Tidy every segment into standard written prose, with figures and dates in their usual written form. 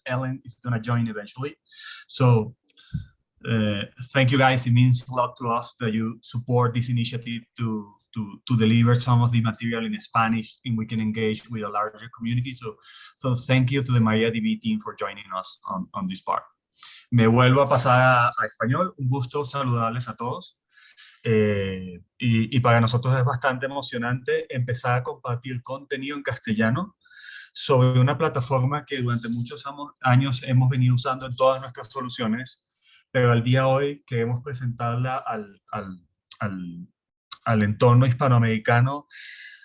Ellen is going to join eventually. So thank you guys. It means a lot to us that you support this initiative to deliver some of the material in Spanish and we can engage with a larger community. So thank you to the MariaDB team for joining us on this part. Me vuelvo a pasar a español. Un gusto saludarles a todos. Y para nosotros es bastante emocionante empezar a compartir contenido en castellano sobre una plataforma que durante muchos años hemos venido usando en todas nuestras soluciones, pero al día de hoy queremos presentarla al entorno hispanoamericano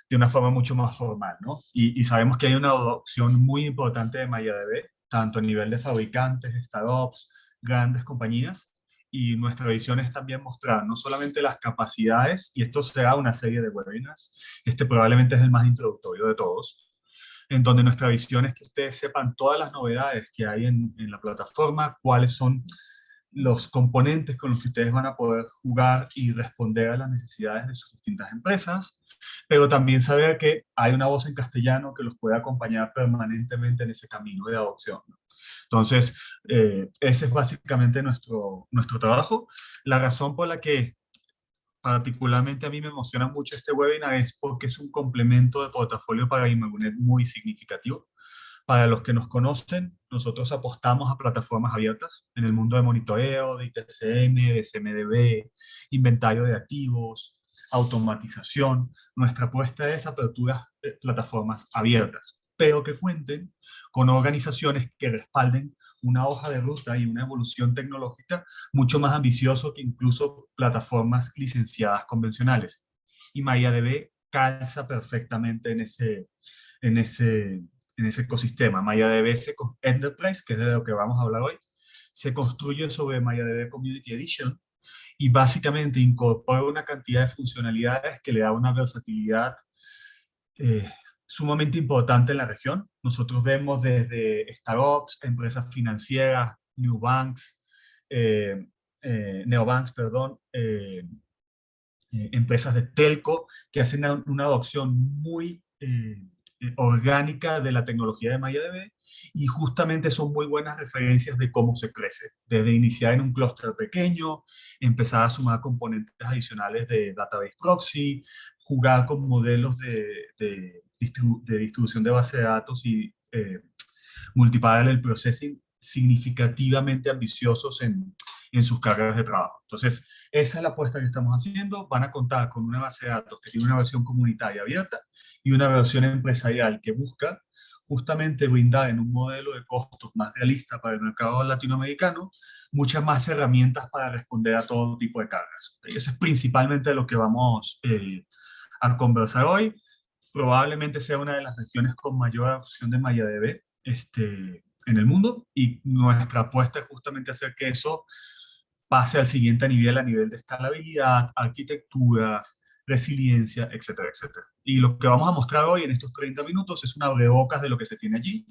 de una forma mucho más formal, ¿no? Y sabemos que hay una adopción muy importante de MariaDB, tanto a nivel de fabricantes, startups, grandes compañías, y nuestra visión es también mostrar no solamente las capacidades, y esto será una serie de webinars, este probablemente es el más introductorio de todos, en donde nuestra visión es que ustedes sepan todas las novedades que hay en la plataforma, cuáles son los componentes con los que ustedes van a poder jugar y responder a las necesidades de sus distintas empresas, pero también saber que hay una voz en castellano que los puede acompañar permanentemente en ese camino de adopción, ¿no? Entonces, ese es básicamente nuestro trabajo. La razón por la que particularmente a mí me emociona mucho este webinar es porque es un complemento de portafolio para Imagunet muy significativo. Para los que nos conocen, nosotros apostamos a plataformas abiertas en el mundo de monitoreo, de ITCM, de CMDB, inventario de activos, automatización. Nuestra apuesta es apertura de plataformas abiertas, pero que cuenten con organizaciones que respalden una hoja de ruta y una evolución tecnológica mucho más ambicioso que incluso plataformas licenciadas convencionales. Y MariaDB calza perfectamente en ese ecosistema. MariaDB Enterprise, que es de lo que vamos a hablar hoy, se construye sobre MariaDB Community Edition y básicamente incorpora una cantidad de funcionalidades que le da una versatilidad sumamente importante en la región. Nosotros vemos desde startups, empresas financieras, neobanks, empresas de telco que hacen una adopción muy orgánica de la tecnología de MariaDB y justamente son muy buenas referencias de cómo se crece, desde iniciar en un clúster pequeño, empezar a sumar componentes adicionales de database proxy, jugar con modelos de distribución de base de datos y multiparallel processing significativamente ambiciosos en sus cargas de trabajo. Entonces, esa es la apuesta que estamos haciendo. Van a contar con una base de datos que tiene una versión comunitaria abierta y una versión empresarial que busca justamente brindar en un modelo de costos más realista para el mercado latinoamericano muchas más herramientas para responder a todo tipo de cargas. Eso es principalmente lo que vamos a conversar hoy. Probablemente sea una de las regiones con mayor adopción de MariaDB en el mundo y nuestra apuesta es justamente hacer que eso pase al siguiente nivel, a nivel de escalabilidad, arquitecturas, resiliencia, etcétera, etcétera. Y lo que vamos a mostrar hoy en estos 30 minutos es una abrebocas de lo que se tiene allí.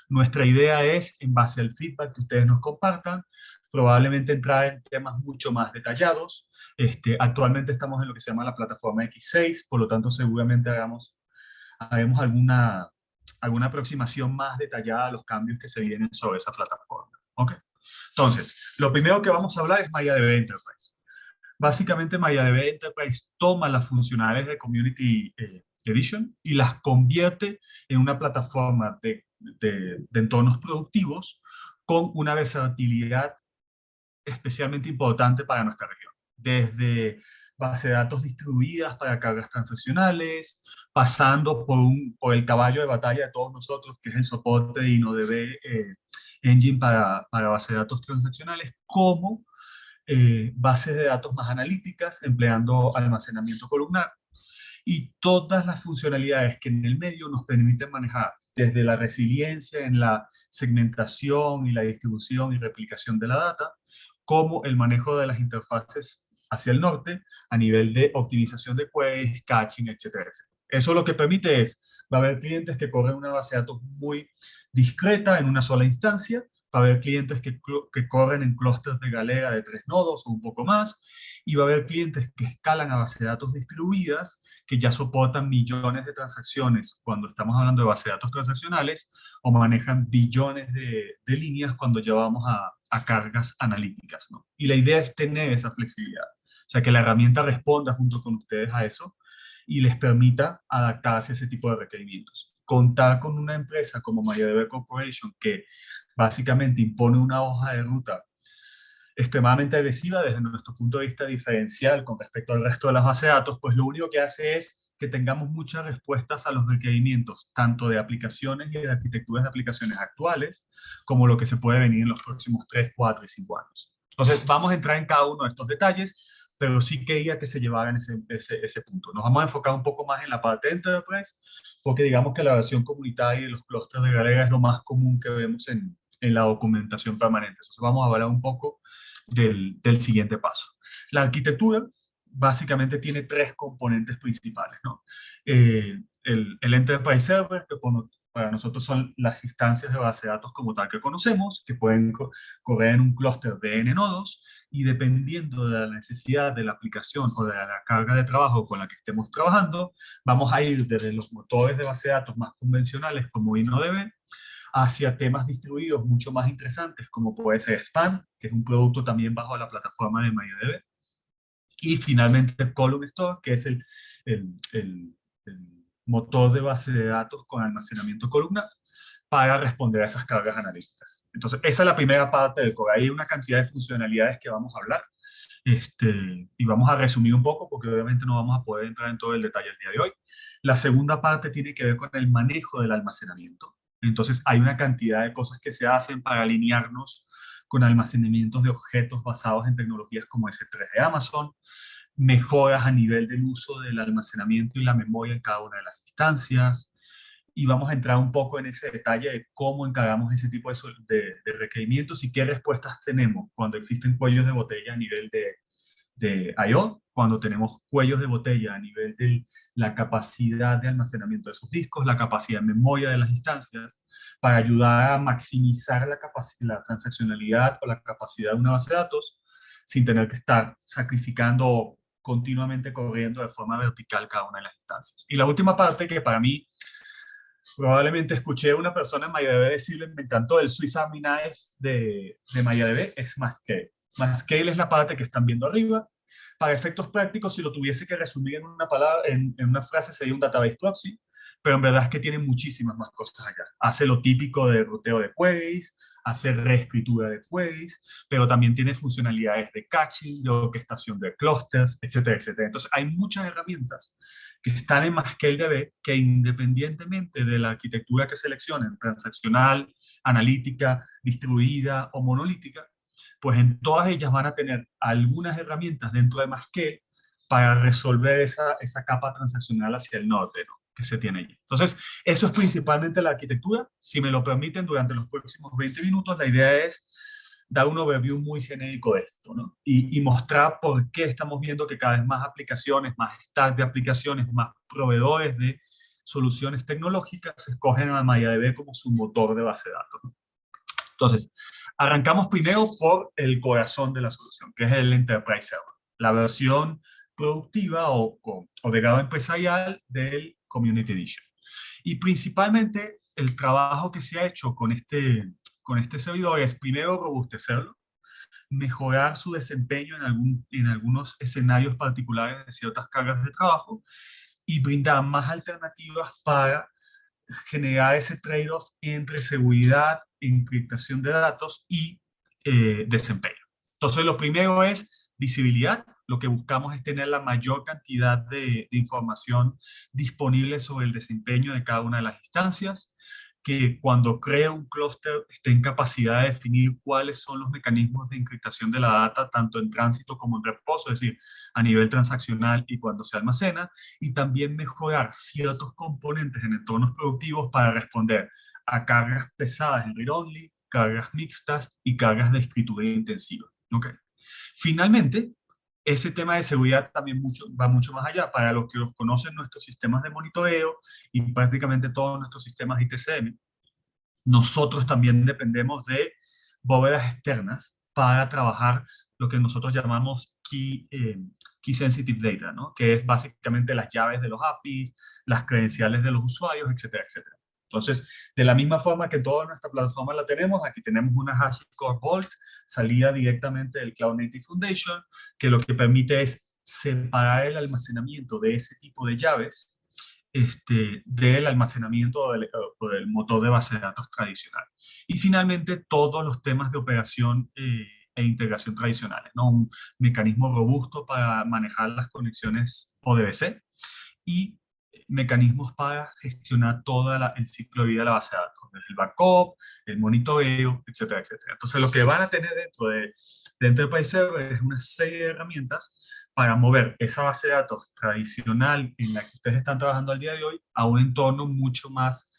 Nuestra idea es, en base al feedback que ustedes nos compartan, probablemente entrar en temas mucho más detallados. Actualmente estamos en lo que se llama la plataforma X6, por lo tanto seguramente haremos alguna aproximación más detallada a los cambios que se vienen sobre esa plataforma. ¿Ok? Entonces, lo primero que vamos a hablar es MariaDB Enterprise. Básicamente, MariaDB Enterprise toma las funcionalidades de Community Edition y las convierte en una plataforma de entornos productivos con una versatilidad especialmente importante para nuestra región. Desde base de datos distribuidas para cargas transaccionales, pasando por el caballo de batalla de todos nosotros, que es el soporte de InnoDB Engine para base de datos transaccionales, como bases de datos más analíticas, empleando almacenamiento columnar, y todas las funcionalidades que en el medio nos permiten manejar desde la resiliencia en la segmentación y la distribución y replicación de la data, como el manejo de las interfaces hacia el norte a nivel de optimización de queries, caching, etcétera, etcétera. Eso lo que permite es, va a haber clientes que corren una base de datos muy discreta en una sola instancia, va a haber clientes que corren en clústeres de Galera de 3 nodos o un poco más, y va a haber clientes que escalan a bases de datos distribuidas, que ya soportan millones de transacciones cuando estamos hablando de bases de datos transaccionales, o manejan billones de líneas cuando llevamos a cargas analíticas, ¿no? Y la idea es tener esa flexibilidad, o sea, que la herramienta responda junto con ustedes a eso y les permita adaptarse a ese tipo de requerimientos. Contar con una empresa como MariaDB Corporation, que básicamente impone una hoja de ruta extremadamente agresiva desde nuestro punto de vista diferencial con respecto al resto de las bases de datos, pues lo único que hace es que tengamos muchas respuestas a los requerimientos, tanto de aplicaciones y de arquitecturas de aplicaciones actuales, como lo que se puede venir en los próximos 3, 4 y 5 años. Entonces, vamos a entrar en cada uno de estos detalles, pero sí quería que se llevaran ese punto. Nos vamos a enfocar un poco más en la parte de Enterprise, porque digamos que la versión comunitaria y los clústeres de Galera es lo más común que vemos en la documentación permanente. Entonces, vamos a hablar un poco del siguiente paso. La arquitectura básicamente tiene 3 componentes principales, ¿no? El Enterprise Server, que para nosotros son las instancias de base de datos como tal que conocemos, que pueden correr en un clúster de N nodos, y dependiendo de la necesidad de la aplicación o de la carga de trabajo con la que estemos trabajando, vamos a ir desde los motores de base de datos más convencionales como InnoDB, hacia temas distribuidos mucho más interesantes, como puede ser Span, que es un producto también bajo la plataforma de MariaDB, y finalmente Column Store, que es el motor de base de datos con almacenamiento columnar para responder a esas cargas analíticas. Entonces, esa es la primera parte del core. Hay una cantidad de funcionalidades que vamos a hablar, y vamos a resumir un poco porque obviamente no vamos a poder entrar en todo el detalle el día de hoy. La segunda parte tiene que ver con el manejo del almacenamiento. Entonces hay una cantidad de cosas que se hacen para alinearnos con almacenamientos de objetos basados en tecnologías como S3 de Amazon, mejoras a nivel del uso del almacenamiento y la memoria en cada una de las instancias, y vamos a entrar un poco en ese detalle de cómo encargamos ese tipo de requerimientos y qué respuestas tenemos cuando existen cuellos de botella a nivel de I/O, cuando tenemos cuellos de botella a nivel de la capacidad de almacenamiento de esos discos, la capacidad de memoria de las instancias, para ayudar a maximizar la transaccionalidad o la capacidad de una base de datos sin tener que estar sacrificando continuamente corriendo de forma vertical cada una de las instancias. Y la última parte que para mí probablemente escuché a una persona en MariaDB decirle, me encantó el Swiss Army Knife de MariaDB, es Mascale. Mascale es la parte que están viendo arriba. Para efectos prácticos, si lo tuviese que resumir en una palabra, en una frase, sería un database proxy, pero en verdad es que tiene muchísimas más cosas acá. Hace lo típico de ruteo de queries, hace reescritura de queries, pero también tiene funcionalidades de caching, de orquestación de clusters, etcétera, etcétera. Entonces, hay muchas herramientas que están en MascaleDB, que independientemente de la arquitectura que seleccionen, transaccional, analítica, distribuida o monolítica, pues en todas ellas van a tener algunas herramientas dentro de Mascale para resolver esa capa transaccional hacia el norte, ¿no?, que se tiene allí. Entonces, eso es principalmente la arquitectura. Si me lo permiten, durante los próximos 20 minutos, la idea es dar un overview muy genérico de esto, ¿no? Y mostrar por qué estamos viendo que cada vez más aplicaciones, más stack de aplicaciones, más proveedores de soluciones tecnológicas escogen a MariaDB como su motor de base de datos, ¿no? Entonces, arrancamos primero por el corazón de la solución, que es el Enterprise Server, la versión productiva o de grado empresarial del Community Edition. Y principalmente el trabajo que se ha hecho con este servidor es primero robustecerlo, mejorar su desempeño en algunos escenarios particulares de ciertas cargas de trabajo y brindar más alternativas para generar ese trade-off entre seguridad, encriptación de datos y desempeño. Entonces, lo primero es visibilidad. Lo que buscamos es tener la mayor cantidad de información disponible sobre el desempeño de cada una de las instancias, que cuando crea un clúster esté en capacidad de definir cuáles son los mecanismos de encriptación de la data, tanto en tránsito como en reposo, es decir, a nivel transaccional y cuando se almacena, y también mejorar ciertos componentes en entornos productivos para responder a cargas pesadas en read-only, cargas mixtas y cargas de escritura intensiva. ¿Okay? Finalmente, ese tema de seguridad también va mucho más allá. Para los que los conocen nuestros sistemas de monitoreo y prácticamente todos nuestros sistemas de ITCM, nosotros también dependemos de bóvedas externas para trabajar lo que nosotros llamamos Key Sensitive Data, ¿no? Que es básicamente las llaves de los APIs, las credenciales de los usuarios, etcétera, etcétera. Entonces, de la misma forma que toda nuestra plataforma la tenemos, aquí tenemos una HashiCorp Vault, salida directamente del Cloud Native Foundation, que lo que permite es separar el almacenamiento de ese tipo de llaves del almacenamiento o del motor de base de datos tradicional. Y finalmente, todos los temas de operación e integración tradicionales, ¿no? Un mecanismo robusto para manejar las conexiones ODBC y mecanismos para gestionar todo el ciclo de vida de la base de datos, desde el backup, el monitoreo, etcétera, etcétera. Entonces, lo que van a tener dentro de Enterprise Server es una serie de herramientas para mover esa base de datos tradicional en la que ustedes están trabajando al día de hoy a un entorno mucho más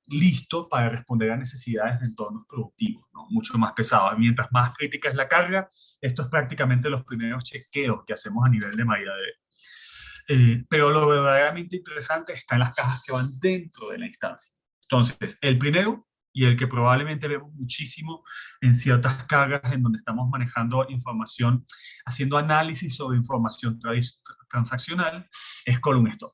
listo para responder a necesidades de entornos productivos, ¿no? Mucho más pesados. Mientras más crítica es la carga, esto es prácticamente los primeros chequeos que hacemos a nivel de MariaDB. Pero lo verdaderamente interesante está en las cajas que van dentro de la instancia. Entonces, el primero, y el que probablemente vemos muchísimo en ciertas cargas en donde estamos manejando información, haciendo análisis sobre información transaccional, es Column Store.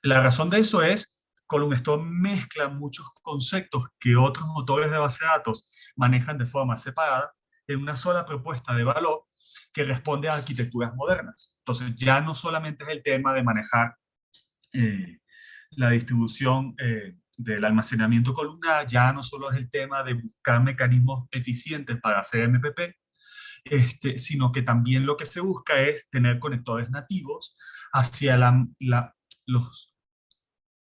La razón de eso es, Column Store mezcla muchos conceptos que otros motores de base de datos manejan de forma separada en una sola propuesta de valor que responde a arquitecturas modernas. Entonces, ya no solamente es el tema de manejar eh, la distribución del almacenamiento columnar, ya no solo es el tema de buscar mecanismos eficientes para hacer MPP, sino que también lo que se busca es tener conectores nativos hacia los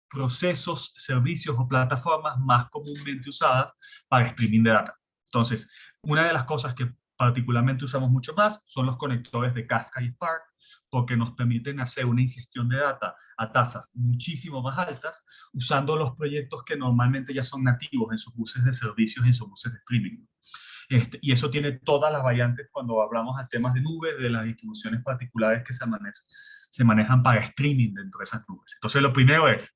procesos, servicios o plataformas más comúnmente usadas para streaming de data. Entonces, una de las cosas que particularmente usamos mucho más son los conectores de Kafka y Spark, porque nos permiten hacer una ingestión de data a tasas muchísimo más altas, usando los proyectos que normalmente ya son nativos en sus buses de servicios y en sus buses de streaming. Y eso tiene todas las variantes cuando hablamos de temas de nubes, de las distribuciones particulares que se manejan para streaming dentro de esas nubes. Entonces, lo primero es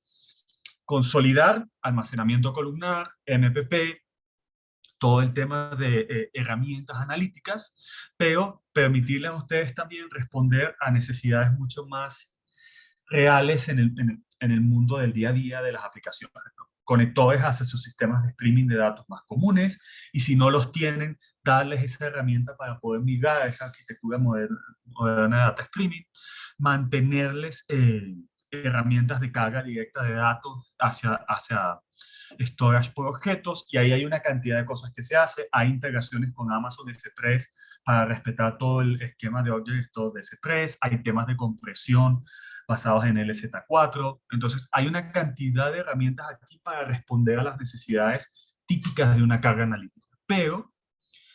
consolidar almacenamiento columnar, MPP, todo el tema de herramientas analíticas, pero permitirles a ustedes también responder a necesidades mucho más reales en el mundo del día a día de las aplicaciones, ¿no? Conectores hacia sus sistemas de streaming de datos más comunes, y si no los tienen, darles esa herramienta para poder migrar a esa arquitectura moderna de data streaming, mantenerles herramientas de carga directa de datos hacia storage por objetos, y ahí hay una cantidad de cosas que se hace. Hay integraciones con Amazon S3 para respetar todo el esquema de Object Store de S3, hay temas de compresión basados en LZ4. Entonces, hay una cantidad de herramientas aquí para responder a las necesidades típicas de una carga analítica, pero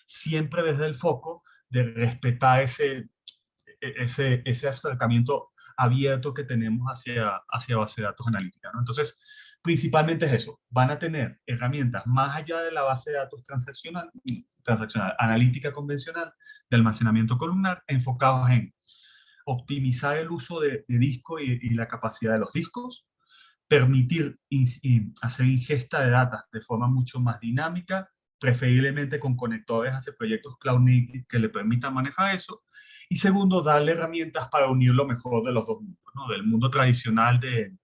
siempre desde el foco de respetar ese acercamiento abierto que tenemos hacia base de datos analítica, ¿no? Entonces, principalmente es eso. Van a tener herramientas más allá de la base de datos transaccional analítica convencional de almacenamiento columnar, enfocados en optimizar el uso de disco y la capacidad de los discos, permitir hacer ingesta de datos de forma mucho más dinámica, preferiblemente con conectores hacia proyectos Cloud Native que le permitan manejar eso. Y segundo, darle herramientas para unir lo mejor de los dos mundos, ¿no? Del mundo tradicional de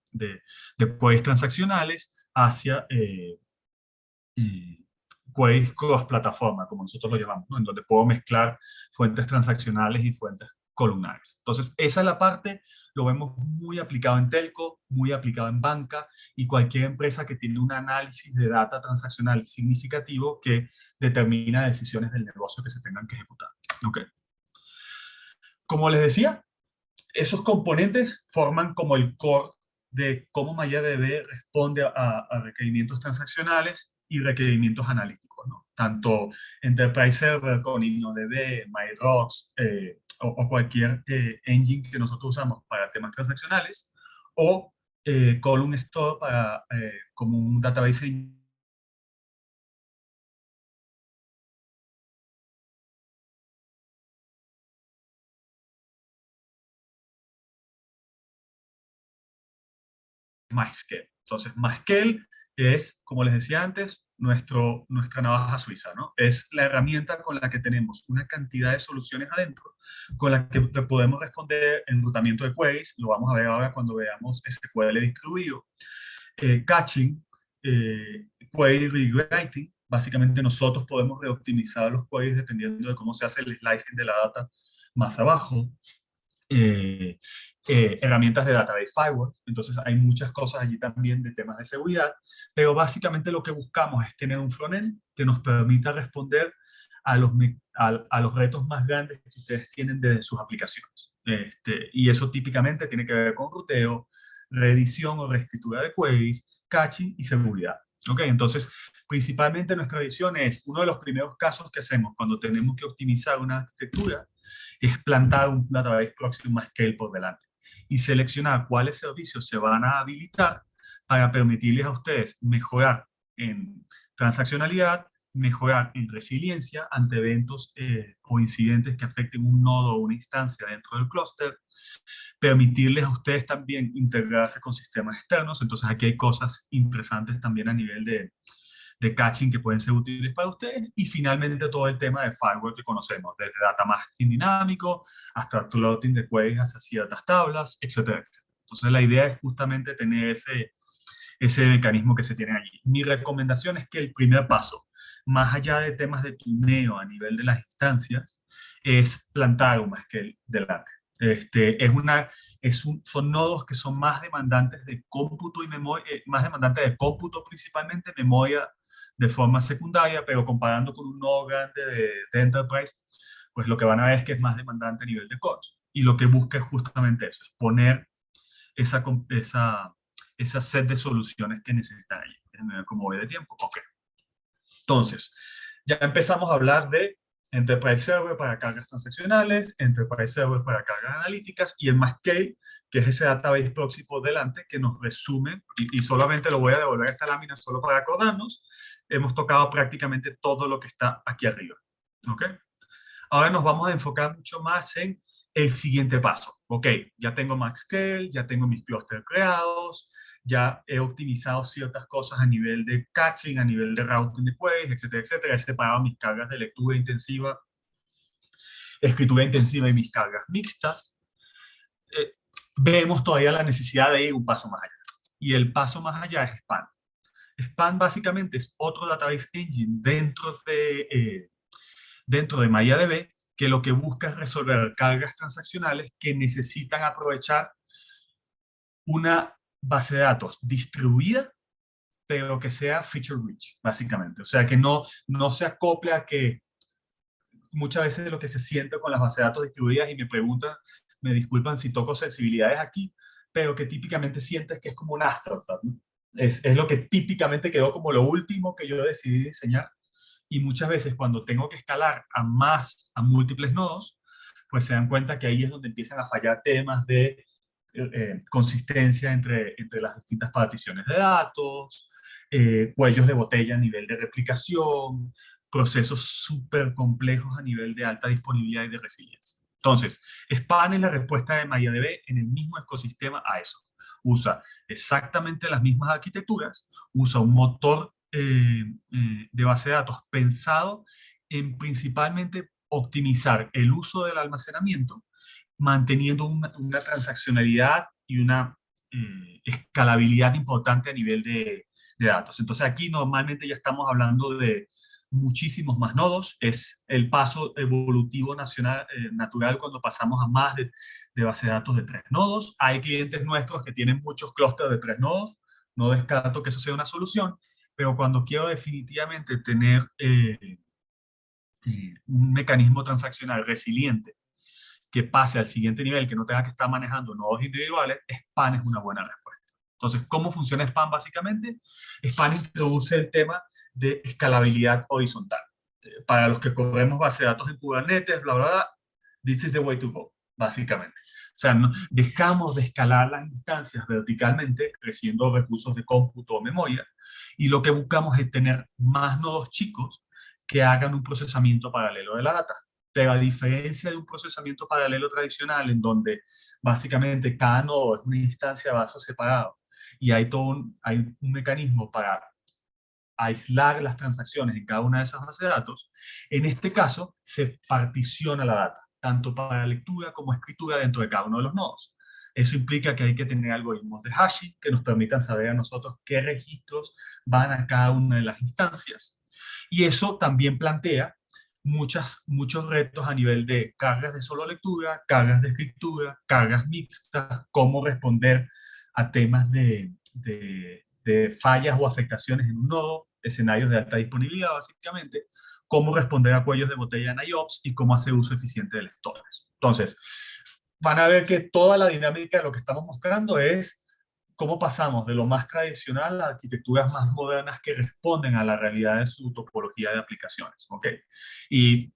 queries transaccionales hacia queries cross-plataforma, como nosotros lo llamamos, ¿no? En donde puedo mezclar fuentes transaccionales y fuentes columnares. Entonces, esa es la parte, lo vemos muy aplicado en telco, muy aplicado en banca y cualquier empresa que tiene un análisis de data transaccional significativo que determina decisiones del negocio que se tengan que ejecutar. ¿Okay? Como les decía, esos componentes forman como el core de cómo MariaDB responde a requerimientos transaccionales y requerimientos analíticos, ¿no? Tanto Enterprise Server con InnoDB, MyRocks o cualquier engine que nosotros usamos para temas transaccionales, o Column Store como un database MySQL. Entonces, MySQL es, como les decía antes, nuestra navaja suiza, ¿no? Es la herramienta con la que tenemos una cantidad de soluciones adentro, con la que podemos responder enrutamiento de queries, lo vamos a ver ahora cuando veamos SQL distribuido, caching, query rewriting. Básicamente nosotros podemos reoptimizar los queries dependiendo de cómo se hace el slicing de la data más abajo. eh, Herramientas de database firewall. Entonces hay muchas cosas allí también de temas de seguridad, pero básicamente lo que buscamos es tener un frontend que nos permita responder a los retos más grandes que ustedes tienen de sus aplicaciones. Y eso típicamente tiene que ver con ruteo, reedición o reescritura de queries, caching y seguridad. ¿Ok? Entonces, principalmente nuestra visión es uno de los primeros casos que hacemos cuando tenemos que optimizar una arquitectura es plantar un database proxy más scale por delante y seleccionar cuáles servicios se van a habilitar para permitirles a ustedes mejorar en transaccionalidad, mejorar en resiliencia ante eventos o incidentes que afecten un nodo o una instancia dentro del clúster, permitirles a ustedes también integrarse con sistemas externos. Entonces aquí hay cosas interesantes también a nivel de caching que pueden ser útiles para ustedes, y finalmente todo el tema de firewall que conocemos, desde data masking dinámico hasta floating de queries hacia ciertas tablas, etcétera, etcétera. Entonces la idea es justamente tener ese mecanismo que se tiene allí. Mi recomendación es que el primer paso, más allá de temas de tuneo a nivel de las instancias, es plantar un Haskell delante. Son nodos que son más demandantes de cómputo y memoria, más demandantes de cómputo principalmente, memoria de forma secundaria, pero comparando con un nodo grande de Enterprise, pues lo que van a ver es que es más demandante a nivel de código. Y lo que busca es justamente eso, es poner esa, esa set de soluciones que necesitan allí. Déjenme ver cómo voy de tiempo. Ok. Entonces, ya empezamos a hablar de Enterprise Server para cargas transaccionales, Enterprise Server para cargas analíticas y el Mascade, que es ese database proxy por delante que nos resume, y solamente lo voy a devolver a esta lámina solo para acordarnos. Hemos tocado prácticamente todo lo que está aquí arriba. ¿Ok? Ahora nos vamos a enfocar mucho más en el siguiente paso. Ok, ya tengo MaxScale, ya tengo mis clústeres creados, ya he optimizado ciertas cosas a nivel de caching, a nivel de routing de queries, etcétera, etcétera. He separado mis cargas de lectura intensiva, escritura intensiva y mis cargas mixtas. Eh, Vemos todavía la necesidad de ir un paso más allá. Y el paso más allá es Span. Span básicamente es otro database engine dentro de MariaDB, que lo que busca es resolver cargas transaccionales que necesitan aprovechar una base de datos distribuida, pero que sea feature rich, básicamente. O sea, que no se acople a que muchas veces lo que se siente con las bases de datos distribuidas, y me preguntan, me disculpan si toco sensibilidades aquí, pero que típicamente sientes que es como un afterthought, ¿no? Es lo que típicamente quedó como lo último que yo decidí diseñar, y muchas veces cuando tengo que escalar a múltiples nodos, pues se dan cuenta que ahí es donde empiezan a fallar temas de consistencia entre las distintas particiones de datos, cuellos de botella a nivel de replicación, procesos súper complejos a nivel de alta disponibilidad y de resiliencia. Entonces, Span es la respuesta de MariaDB en el mismo ecosistema a eso. Usa exactamente las mismas arquitecturas, usa un motor de base de datos pensado en principalmente optimizar el uso del almacenamiento, manteniendo una transaccionalidad y una escalabilidad importante a nivel de datos. Entonces aquí normalmente ya estamos hablando de muchísimos más nodos, es el paso evolutivo natural cuando pasamos a más de base de datos de 3 nodos. Hay clientes nuestros que tienen muchos clústeres de 3 nodos, no descarto que eso sea una solución, pero cuando quiero definitivamente tener un mecanismo transaccional resiliente que pase al siguiente nivel, que no tenga que estar manejando nodos individuales, Span es una buena respuesta. Entonces, ¿cómo funciona Span básicamente? Span introduce el tema de escalabilidad horizontal. Para los que corremos base de datos en Kubernetes, bla, bla, bla, this is the way to go, básicamente. O sea, dejamos de escalar las instancias verticalmente, creciendo recursos de cómputo o memoria, y lo que buscamos es tener más nodos chicos que hagan un procesamiento paralelo de la data. Pero a diferencia de un procesamiento paralelo tradicional, en donde básicamente cada nodo es una instancia de vaso separado y hay un mecanismo para aislar las transacciones en cada una de esas bases de datos, en este caso se particiona la data, tanto para lectura como escritura dentro de cada uno de los nodos. Eso implica que hay que tener algoritmos de hashing que nos permitan saber a nosotros qué registros van a cada una de las instancias. Y eso también plantea muchos retos a nivel de cargas de solo lectura, cargas de escritura, cargas mixtas, cómo responder a temas de fallas o afectaciones en un nodo, escenarios de alta disponibilidad básicamente, cómo responder a cuellos de botella en IOPS y cómo hacer uso eficiente del storage. Entonces, van a ver que toda la dinámica de lo que estamos mostrando es cómo pasamos de lo más tradicional a arquitecturas más modernas que responden a la realidad de su topología de aplicaciones. ¿Ok? Y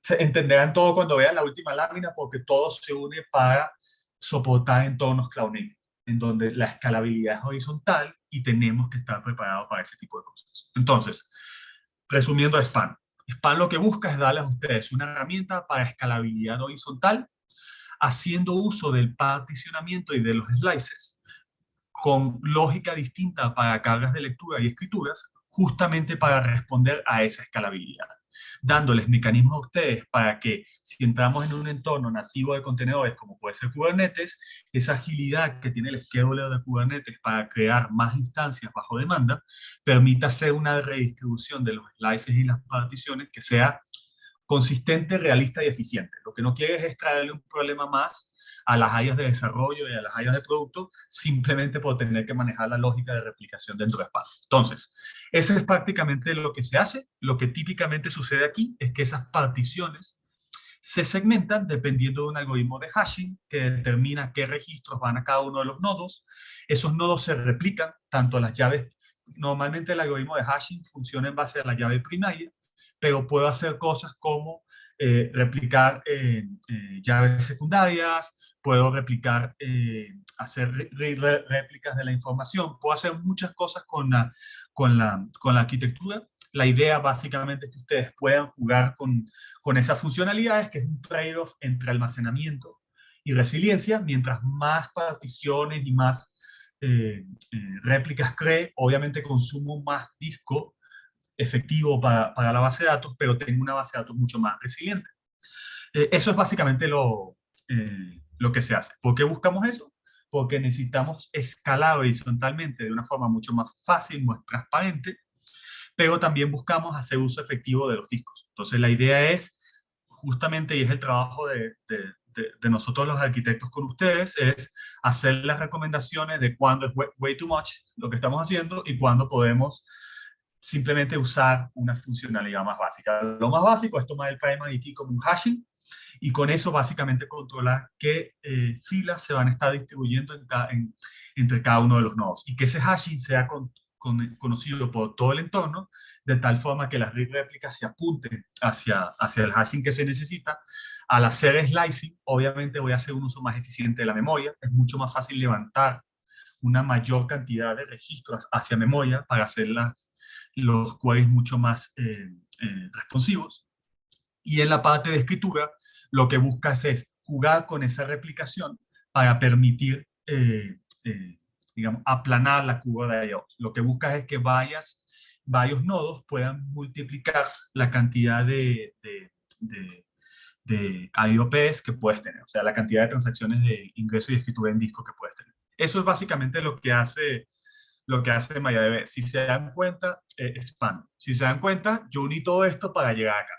se entenderán todo cuando vean la última lámina porque todo se une para soportar entornos cloud native, en donde la escalabilidad es horizontal y tenemos que estar preparados para ese tipo de cosas. Entonces, resumiendo Span. Span lo que busca es darles a ustedes una herramienta para escalabilidad horizontal haciendo uso del particionamiento y de los slices con lógica distinta para cargas de lectura y escrituras, justamente para responder a esa escalabilidad, dándoles mecanismos a ustedes para que si entramos en un entorno nativo de contenedores como puede ser Kubernetes, esa agilidad que tiene el scheduler de Kubernetes para crear más instancias bajo demanda, permita hacer una redistribución de los slices y las particiones que sea consistente, realista y eficiente. Lo que no quieres es traerle un problema más a las áreas de desarrollo y a las áreas de producto simplemente por tener que manejar la lógica de replicación dentro de Spark. Entonces, eso es prácticamente lo que se hace. Lo que típicamente sucede aquí es que esas particiones se segmentan dependiendo de un algoritmo de hashing que determina qué registros van a cada uno de los nodos. Esos nodos se replican, tanto las llaves, normalmente el algoritmo de hashing funciona en base a la llave primaria, pero puedo hacer cosas como replicar llaves secundarias, puedo replicar, hacer réplicas de la información, puedo hacer muchas cosas con la arquitectura. La idea básicamente es que ustedes puedan jugar con esas funcionalidades, que es un trade-off entre almacenamiento y resiliencia. Mientras más particiones y más réplicas cree, obviamente consumo más disco efectivo para la base de datos, pero tengo una base de datos mucho más resiliente. Eso es básicamente lo que se hace. ¿Por qué buscamos eso? Porque necesitamos escalar horizontalmente de una forma mucho más fácil, más transparente, pero también buscamos hacer uso efectivo de los discos. Entonces la idea es, justamente, y es el trabajo de nosotros los arquitectos con ustedes, es hacer las recomendaciones de cuándo es way too much lo que estamos haciendo y cuándo podemos simplemente usar una funcionalidad más básica. Lo más básico es tomar el primary key como un hashing y con eso básicamente controlar qué filas se van a estar distribuyendo entre cada uno de los nodos y que ese hashing sea conocido por todo el entorno de tal forma que las réplicas se apunten hacia el hashing que se necesita. Al hacer slicing, obviamente voy a hacer un uso más eficiente de la memoria. Es mucho más fácil levantar una mayor cantidad de registros hacia memoria para hacer los queries mucho más responsivos. Y en la parte de escritura, lo que buscas es jugar con esa replicación para permitir, digamos, aplanar la curva de IOPS. Lo que buscas es que varios nodos puedan multiplicar la cantidad de IOPs que puedes tener, o sea, la cantidad de transacciones de ingreso y escritura en disco que puedes tener. Eso es básicamente lo que hace MariaDB. Si se dan cuenta, Span. Si se dan cuenta, yo uní todo esto para llegar acá.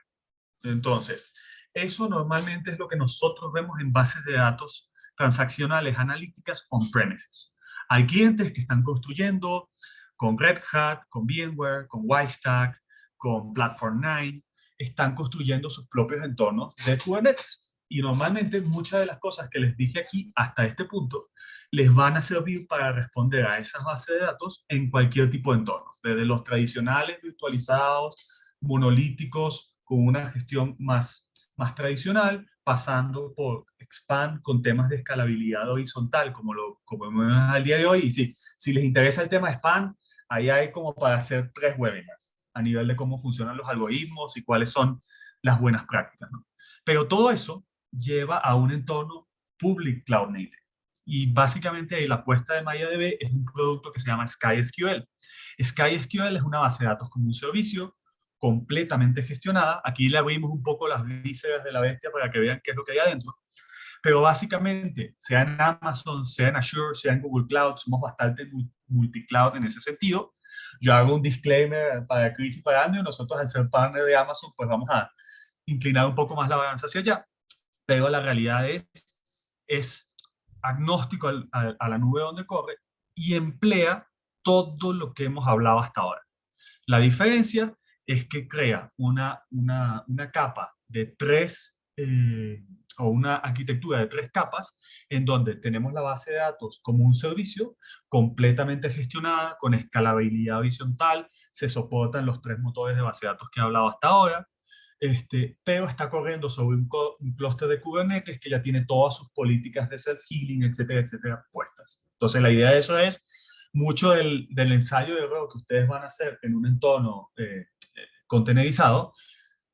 Entonces, eso normalmente es lo que nosotros vemos en bases de datos transaccionales analíticas on-premises. Hay clientes que están construyendo con Red Hat, con VMware, con WiseStack, con Platform 9, están construyendo sus propios entornos de Kubernetes. Y normalmente muchas de las cosas que les dije aquí hasta este punto les van a servir para responder a esas bases de datos en cualquier tipo de entorno, desde los tradicionales virtualizados, monolíticos, con una gestión más tradicional, pasando por Expand con temas de escalabilidad horizontal, como vemos al día de hoy. Y sí, si les interesa el tema de Expand, ahí hay como para hacer 3 webinars a nivel de cómo funcionan los algoritmos y cuáles son las buenas prácticas, ¿no? Pero todo eso lleva a un entorno public cloud native. Y básicamente la apuesta de MariaDB es un producto que se llama SkySQL. SkySQL es una base de datos como un servicio completamente gestionada. Aquí le abrimos un poco las vísceras de la bestia para que vean qué es lo que hay adentro. Pero básicamente, sea en Amazon, sea en Azure, sea en Google Cloud, somos bastante multicloud en ese sentido. Yo hago un disclaimer para Chris y para Andrew. Nosotros, al ser partner de Amazon, pues vamos a inclinar un poco más la balanza hacia allá. Pero la realidad es agnóstico a la nube donde corre y emplea todo lo que hemos hablado hasta ahora. La diferencia es que crea una capa de tres, o una arquitectura de tres capas, en donde tenemos la base de datos como un servicio completamente gestionada, con escalabilidad horizontal, se soportan los tres motores de base de datos que he hablado hasta ahora, pero está corriendo sobre un clúster de Kubernetes que ya tiene todas sus políticas de self-healing, etcétera, etcétera, puestas. Entonces, la idea de eso es mucho del ensayo de error que ustedes van a hacer en un entorno containerizado,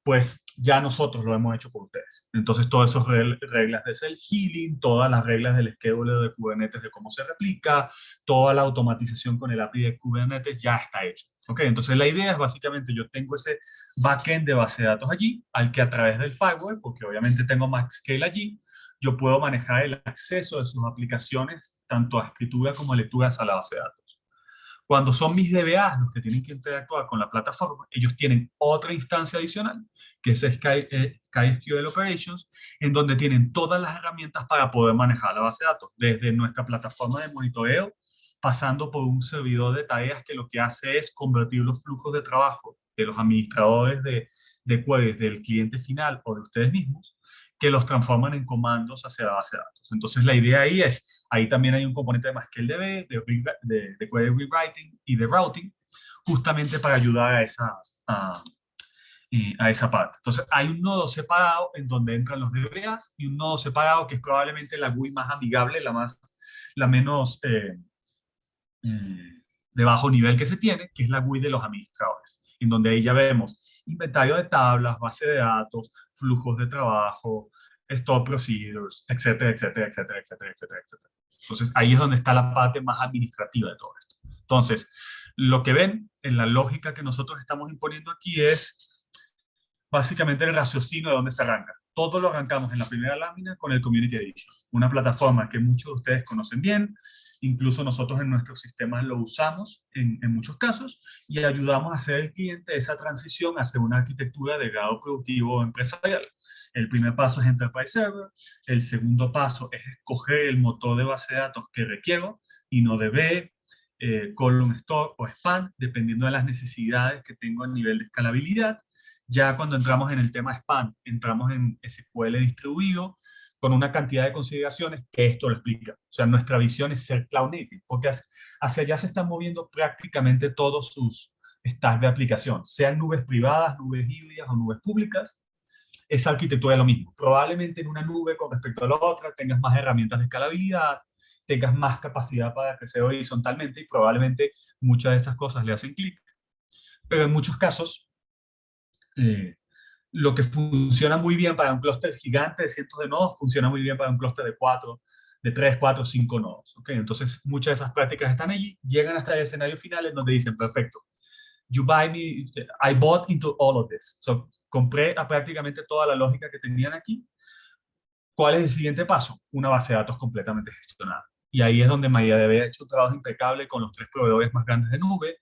pues ya nosotros lo hemos hecho por ustedes. Entonces, todas esas reglas de self-healing, todas las reglas del schedule de Kubernetes de cómo se replica, toda la automatización con el API de Kubernetes ya está hecho. ¿Ok? Entonces, la idea es básicamente, yo tengo ese backend de base de datos allí, al que a través del firewall, porque obviamente tengo MaxScale allí, yo puedo manejar el acceso de sus aplicaciones, tanto a escritura como a lecturas a la base de datos. Cuando son mis DBAs los que tienen que interactuar con la plataforma, ellos tienen otra instancia adicional, que es SkySQL Operations, en donde tienen todas las herramientas para poder manejar la base de datos, desde nuestra plataforma de monitoreo, pasando por un servidor de tareas que lo que hace es convertir los flujos de trabajo de los administradores de queries del cliente final o de ustedes mismos, que los transforman en comandos hacia la base de datos. Entonces, la idea ahí es, ahí también hay un componente de MySQL de query rewriting y de routing, justamente para ayudar a esa parte. Entonces, hay un nodo separado en donde entran los DBAs y un nodo separado que es probablemente la GUI más amigable, la menos de bajo nivel que se tiene, que es la GUI de los administradores, en donde ahí ya vemos inventario de tablas, base de datos, flujos de trabajo, stored procedures, etcétera, etcétera, etcétera, etcétera, etcétera, etcétera. Entonces, ahí es donde está la parte más administrativa de todo esto. Entonces, lo que ven en la lógica que nosotros estamos imponiendo aquí es básicamente el raciocinio de dónde se arranca. Todo lo arrancamos en la primera lámina con el Community Edition, una plataforma que muchos de ustedes conocen bien, incluso nosotros en nuestros sistemas lo usamos en muchos casos y ayudamos a hacer el cliente esa transición hacia una arquitectura de grado productivo empresarial. El primer paso es Enterprise Server, el segundo paso es escoger el motor de base de datos que requiero y no DB, column store o span, dependiendo de las necesidades que tengo a nivel de escalabilidad. Ya cuando entramos en el tema span, entramos en SQL distribuido, con una cantidad de consideraciones que esto lo explica. O sea, nuestra visión es ser cloud native, porque hacia allá se están moviendo prácticamente todos sus stacks de aplicación, sean nubes privadas, nubes híbridas o nubes públicas. Esa arquitectura es lo mismo. Probablemente en una nube con respecto a la otra tengas más herramientas de escalabilidad, tengas más capacidad para crecer horizontalmente y probablemente muchas de estas cosas le hacen clic. Pero en muchos casos, eh, lo que funciona muy bien para un clúster gigante de cientos de nodos, funciona muy bien para un clúster de 4, de 3, 4, 5 nodos. ¿Okay? Entonces, muchas de esas prácticas están allí, llegan hasta el escenario final en donde dicen, perfecto, you buy me, I bought into all of this. So, compré a prácticamente toda la lógica que tenían aquí. ¿Cuál es el siguiente paso? Una base de datos completamente gestionada. Y ahí es donde MariaDB ha hecho un trabajo impecable con los tres proveedores más grandes de nube.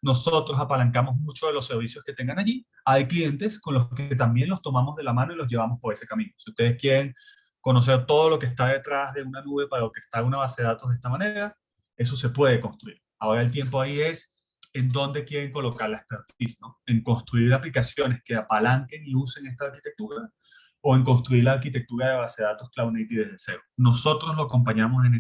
Nosotros apalancamos mucho de los servicios que tengan allí. Hay clientes con los que también los tomamos de la mano y los llevamos por ese camino. Si ustedes quieren conocer todo lo que está detrás de una nube para lo que está una base de datos de esta manera, eso se puede construir. Ahora el tiempo ahí es en dónde quieren colocar la expertise, ¿no? En construir aplicaciones que apalanquen y usen esta arquitectura o en construir la arquitectura de base de datos Cloud Native desde cero. Nosotros lo acompañamos en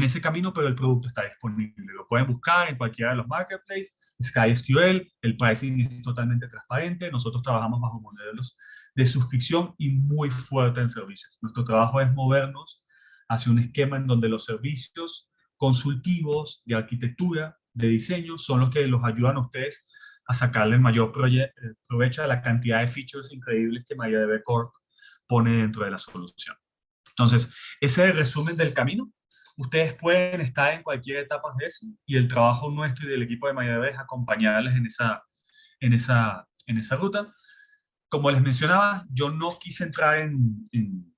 ese camino, pero el producto está disponible. Lo pueden buscar en cualquiera de los marketplaces, SkySQL, el pricing es totalmente transparente, nosotros trabajamos bajo modelos de suscripción y muy fuerte en servicios. Nuestro trabajo es movernos hacia un esquema en donde los servicios consultivos de arquitectura, de diseño, son los que los ayudan a ustedes a sacarle el mayor provecho a la cantidad de features increíbles que MariaDB Corp pone dentro de la solución. Entonces, ese es el resumen del camino. Ustedes pueden estar en cualquier etapa de eso y el trabajo nuestro y del equipo de MariaDB es acompañarles en esa ruta. Como les mencionaba, yo no quise entrar en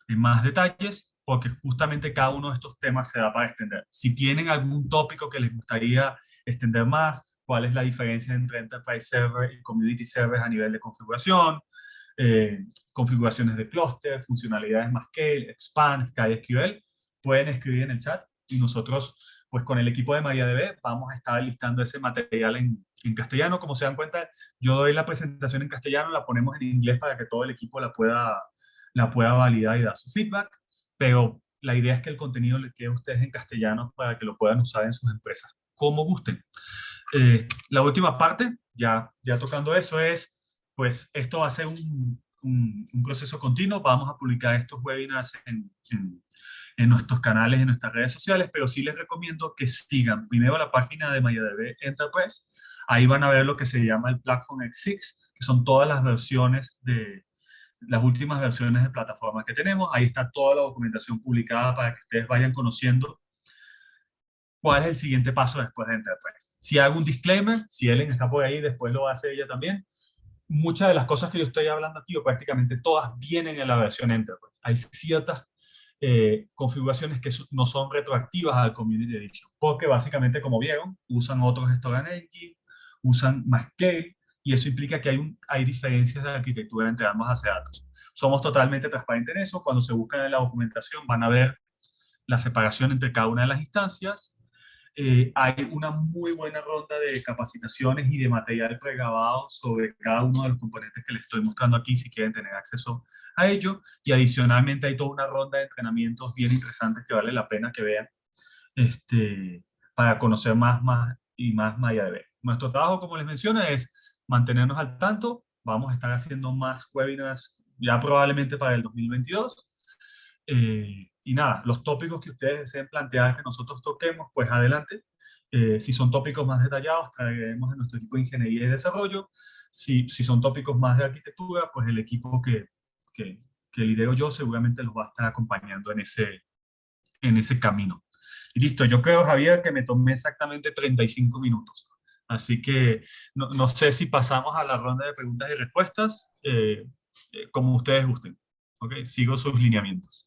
más detalles porque justamente cada uno de estos temas se da para extender. Si tienen algún tópico que les gustaría extender más, cuál es la diferencia entre Enterprise Server y Community Server a nivel de configuración, configuraciones de clúster, funcionalidades más Scale, Expand, SkySQL, pueden escribir en el chat y nosotros, pues con el equipo de MariaDB, vamos a estar listando ese material en castellano. Como se dan cuenta, yo doy la presentación en castellano, la ponemos en inglés para que todo el equipo la pueda validar y dar su feedback, pero la idea es que el contenido le quede a ustedes en castellano para que lo puedan usar en sus empresas como gusten. La última parte, ya tocando eso, es, pues esto va a ser un proceso continuo. Vamos a publicar estos webinars en nuestros canales, en nuestras redes sociales, pero sí les recomiendo que sigan primero la página de MariaDB Enterprise. Ahí van a ver lo que se llama el Platform X6, que son todas las versiones las últimas versiones de plataforma que tenemos. Ahí está toda la documentación publicada para que ustedes vayan conociendo cuál es el siguiente paso después de Enterprise. Si hago un disclaimer, si Ellen está por ahí, después lo hace ella también. Muchas de las cosas que yo estoy hablando aquí, o prácticamente todas, vienen en la versión Enterprise. Hay ciertas configuraciones que no son retroactivas al Community Edition, porque básicamente, como vieron, usan otros Storage Engine, usan Mascale, y eso implica que hay diferencias de arquitectura entre ambas bases de datos. Somos totalmente transparentes en eso. Cuando se buscan en la documentación van a ver la separación entre cada una de las instancias. Hay una muy buena ronda de capacitaciones y de material pregrabado sobre cada uno de los componentes que les estoy mostrando aquí, si quieren tener acceso a ello. Y adicionalmente hay toda una ronda de entrenamientos bien interesantes que vale la pena que vean para conocer más y más MariaDB. Nuestro trabajo, como les menciono, es mantenernos al tanto. Vamos a estar haciendo más webinars ya probablemente para el 2022. Y nada, los tópicos que ustedes deseen plantear que nosotros toquemos, pues adelante. Si son tópicos más detallados, traeremos a nuestro equipo de ingeniería y desarrollo. Si son tópicos más de arquitectura, pues el equipo que lidero yo seguramente los va a estar acompañando en ese camino. Y listo, yo creo, Javier, que me tomé exactamente 35 minutos. Así que no sé si pasamos a la ronda de preguntas y respuestas, como ustedes gusten. ¿Ok? Sigo sus lineamientos.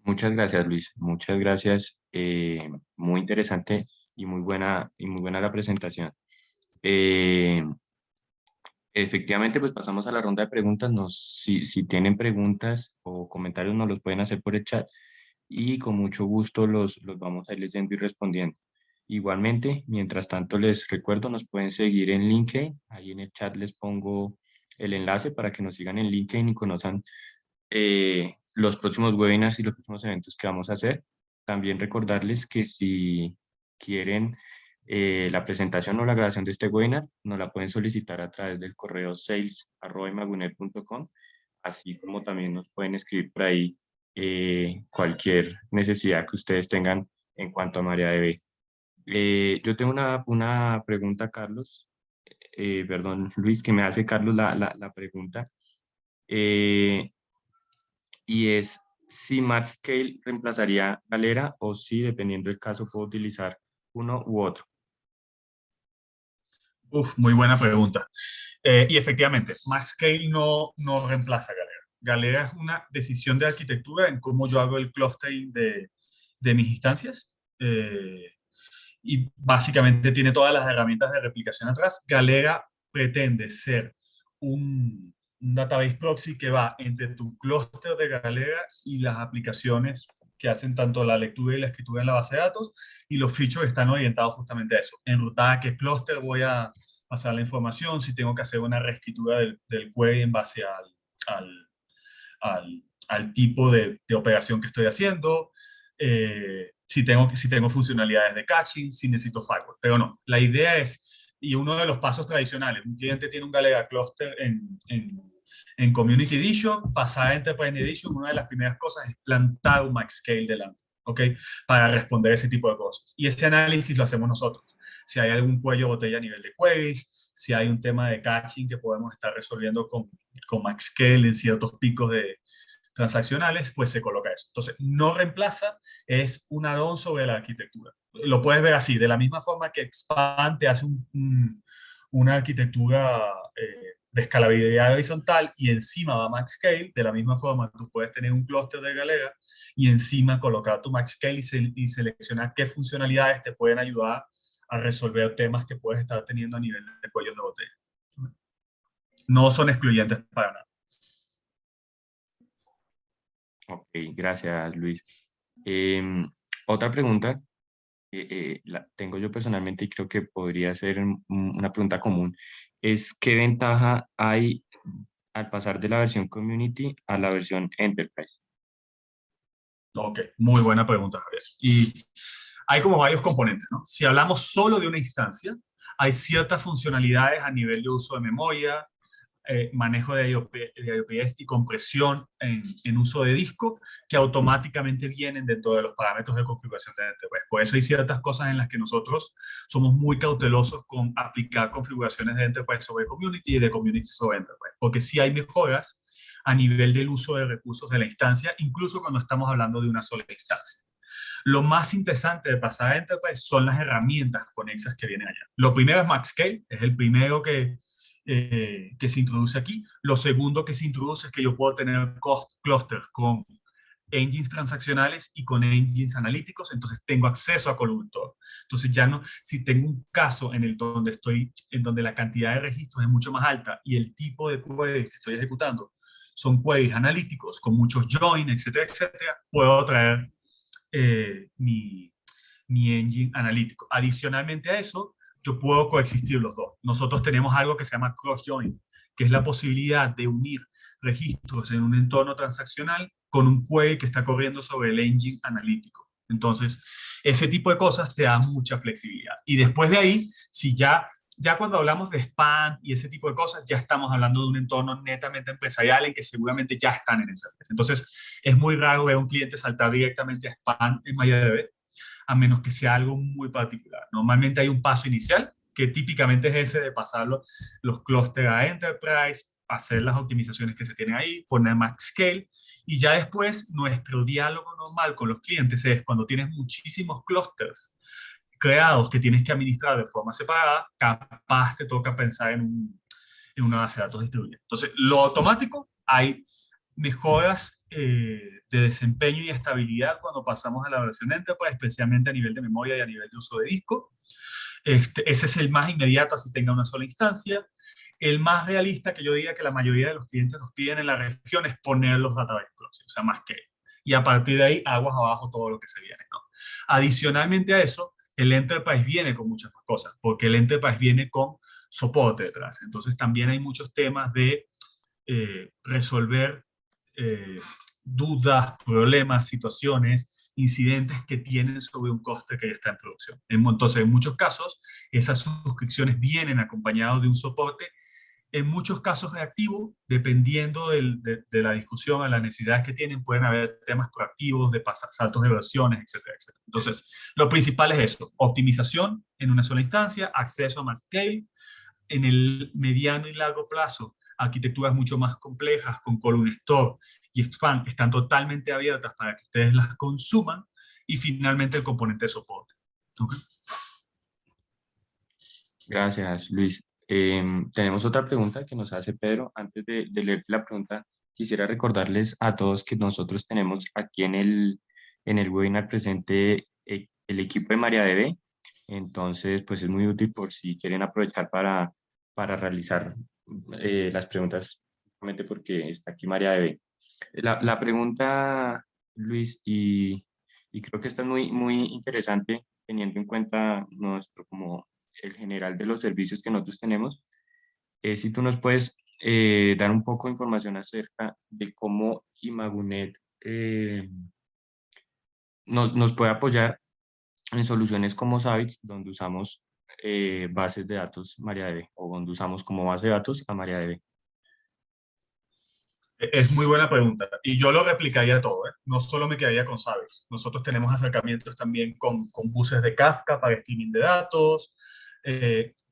Muchas gracias, Luis. Muchas gracias. Muy interesante y muy buena la presentación. Efectivamente, pues pasamos a la ronda de preguntas. Si tienen preguntas o comentarios, nos los pueden hacer por el chat y con mucho gusto los vamos a ir leyendo y respondiendo. Igualmente, mientras tanto, les recuerdo, nos pueden seguir en LinkedIn. Ahí en el chat les pongo el enlace para que nos sigan en LinkedIn y conozcan los próximos webinars y los próximos eventos que vamos a hacer. También recordarles que si quieren la presentación o la grabación de este webinar, nos la pueden solicitar a través del correo sales@imagunet.com, así como también nos pueden escribir por ahí cualquier necesidad que ustedes tengan en cuanto a MariaDB. Yo tengo una pregunta, Carlos, perdón, Luis, que me hace Carlos la pregunta. Y es si Matscale reemplazaría Galera o si, dependiendo del caso, puedo utilizar uno u otro. Muy buena pregunta. Y efectivamente, Mascale no reemplaza Galera. Galera es una decisión de arquitectura en cómo yo hago el clustering de mis instancias. Y básicamente tiene todas las herramientas de replicación atrás. Galera pretende ser un database proxy que va entre tu clúster de Galera y las aplicaciones que hacen tanto la lectura y la escritura en la base de datos, y los features están orientados justamente a eso. Enrutar a qué clúster voy a pasar la información, si tengo que hacer una reescritura del query en base al tipo de operación que estoy haciendo, si tengo funcionalidades de caching, si necesito firewall. Pero no, la idea es, y uno de los pasos tradicionales, un cliente tiene un Galera cluster en Community Edition, pasar a Enterprise Edition, una de las primeras cosas es plantar un MaxScale delante, ¿ok? Para responder ese tipo de cosas. Y ese análisis lo hacemos nosotros. Si hay algún cuello de botella a nivel de queries, si hay un tema de caching que podemos estar resolviendo con MaxScale en ciertos picos de transaccionales, pues se coloca eso. Entonces, no reemplaza, es un add-on sobre la arquitectura. Lo puedes ver así, de la misma forma que Expand te hace una arquitectura de escalabilidad horizontal y encima va MaxScale, de la misma forma tú puedes tener un clúster de Galera y encima colocar tu MaxScale y seleccionar qué funcionalidades te pueden ayudar a resolver temas que puedes estar teniendo a nivel de cuellos de botella. No son excluyentes para nada. Ok, gracias, Luis. Otra pregunta la tengo yo personalmente y creo que podría ser una pregunta común, es ¿qué ventaja hay al pasar de la versión Community a la versión Enterprise? Ok, muy buena pregunta, Javier. Y hay como varios componentes, ¿no? Si hablamos solo de una instancia, hay ciertas funcionalidades a nivel de uso de memoria, manejo de IOPS y compresión en uso de disco que automáticamente vienen dentro de los parámetros de configuración de Enterprise. Por eso hay ciertas cosas en las que nosotros somos muy cautelosos con aplicar configuraciones de Enterprise sobre Community y de Community sobre Enterprise, porque sí hay mejoras a nivel del uso de recursos de la instancia, incluso cuando estamos hablando de una sola instancia. Lo más interesante de pasar a Enterprise son las herramientas conexas que vienen allá. Lo primero es MaxScale, es el primero que se introduce aquí. Lo segundo que se introduce es que yo puedo tener clusters con engines transaccionales y con engines analíticos, entonces tengo acceso a Colutor. Entonces ya no, si tengo un caso en el donde estoy, en donde la cantidad de registros es mucho más alta y el tipo de queries que estoy ejecutando son queries analíticos con muchos join, etcétera, etcétera, puedo traer mi engine analítico. Adicionalmente a eso, yo puedo coexistir los dos. Nosotros tenemos algo que se llama cross-join, que es la posibilidad de unir registros en un entorno transaccional con un query que está corriendo sobre el engine analítico. Entonces, ese tipo de cosas te da mucha flexibilidad. Y después de ahí, si ya cuando hablamos de spam y ese tipo de cosas, ya estamos hablando de un entorno netamente empresarial en que seguramente ya están en esa empresa. Entonces, es muy raro ver a un cliente saltar directamente a spam en MariaDB, a menos que sea algo muy particular. Normalmente hay un paso inicial, que típicamente es ese de pasar los clústeres a Enterprise, hacer las optimizaciones que se tienen ahí, poner Max Scale, y ya después nuestro diálogo normal con los clientes es cuando tienes muchísimos clústeres creados que tienes que administrar de forma separada, capaz te toca pensar en una base de datos distribuida. Entonces, lo automático, hay mejoras de desempeño y estabilidad cuando pasamos a la versión Enterprise, especialmente a nivel de memoria y a nivel de uso de disco. Ese es el más inmediato, así tenga una sola instancia. El más realista que yo diría que la mayoría de los clientes nos piden en la región es poner los database proxy, o sea, más que. Y a partir de ahí, aguas abajo todo lo que se viene, ¿no? Adicionalmente a eso, el Enterprise viene con muchas más cosas, porque el Enterprise viene con soporte detrás. Entonces también hay muchos temas de resolver dudas, problemas, situaciones, incidentes que tienen sobre un coste que ya está en producción. Entonces, en muchos casos, esas suscripciones vienen acompañadas de un soporte, en muchos casos reactivo, dependiendo de la discusión, a las necesidades que tienen, pueden haber temas proactivos, de saltos de versiones, etcétera, etcétera. Entonces, lo principal es eso, optimización en una sola instancia, acceso a más scale, en el mediano y largo plazo, arquitecturas mucho más complejas con Column Store y Expand están totalmente abiertas para que ustedes las consuman, y finalmente el componente de soporte. ¿Okay? Gracias, Luis. Tenemos otra pregunta que nos hace Pedro. Antes de leer la pregunta, quisiera recordarles a todos que nosotros tenemos aquí en el webinar presente el equipo de MariaDB. Entonces, pues es muy útil por si quieren aprovechar para realizar las preguntas, simplemente porque está aquí MariaDB. La pregunta, Luis, y creo que está muy, muy interesante teniendo en cuenta nuestro como el general de los servicios que nosotros tenemos, si tú nos puedes dar un poco de información acerca de cómo Imagunet nos puede apoyar en soluciones como Savix, donde usamos bases de datos MariaDB o donde usamos como base de datos a MariaDB. Es muy buena pregunta. Y yo lo replicaría todo, ¿eh? No solo me quedaría con Savix. Nosotros tenemos acercamientos también con buses de Kafka para streaming de datos,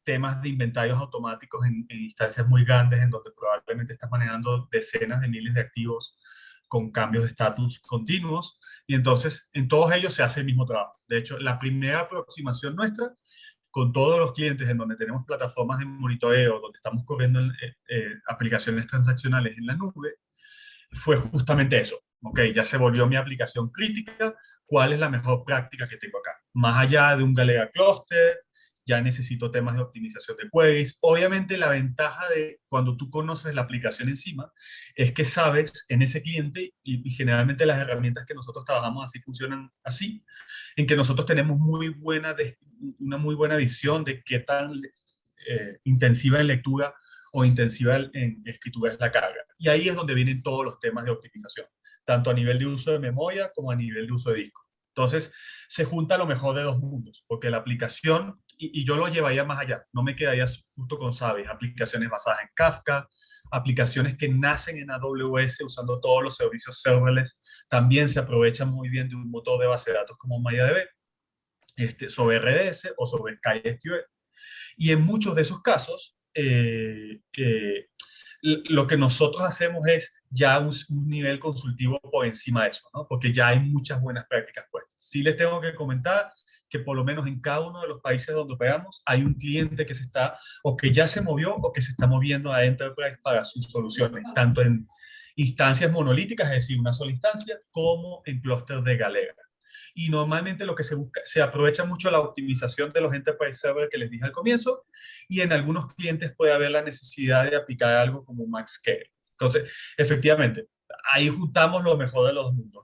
temas de inventarios automáticos en instancias muy grandes en donde probablemente estás manejando decenas de miles de activos con cambios de estatus continuos, y entonces en todos ellos se hace el mismo trabajo. De hecho, la primera aproximación nuestra con todos los clientes en donde tenemos plataformas de monitoreo, donde estamos corriendo aplicaciones transaccionales en la nube, fue justamente eso. Ok, ya se volvió mi aplicación crítica. ¿Cuál es la mejor práctica que tengo acá? Más allá de un Galera cluster, ya necesito temas de optimización de queries. Obviamente la ventaja de cuando tú conoces la aplicación encima es que sabes en ese cliente, y generalmente las herramientas que nosotros trabajamos así funcionan así, en que nosotros tenemos una muy buena visión de qué tan intensiva en lectura o intensiva en escritura es la carga. Y ahí es donde vienen todos los temas de optimización, tanto a nivel de uso de memoria como a nivel de uso de disco. Entonces, se junta lo mejor de dos mundos, porque la aplicación, y yo lo llevaría más allá, no me quedaría justo con Sabes, aplicaciones basadas en Kafka, aplicaciones que nacen en AWS usando todos los servicios serverless, también se aprovechan muy bien de un motor de base de datos como MariaDB, sobre RDS o sobre SkySQL. Y en muchos de esos casos, lo que nosotros hacemos es ya un nivel consultivo por encima de eso, ¿no? Porque ya hay muchas buenas prácticas puestas. Sí les tengo que comentar que por lo menos en cada uno de los países donde operamos hay un cliente que se está, o que ya se movió, o que se está moviendo a Enterprise para sus soluciones, tanto en instancias monolíticas, es decir, una sola instancia, como en clústeres de Galera. Y normalmente lo que se busca, se aprovecha mucho la optimización de los enterprise server que les dije al comienzo, y en algunos clientes puede haber la necesidad de aplicar algo como MaxScale. Entonces, efectivamente, ahí juntamos lo mejor de los mundos.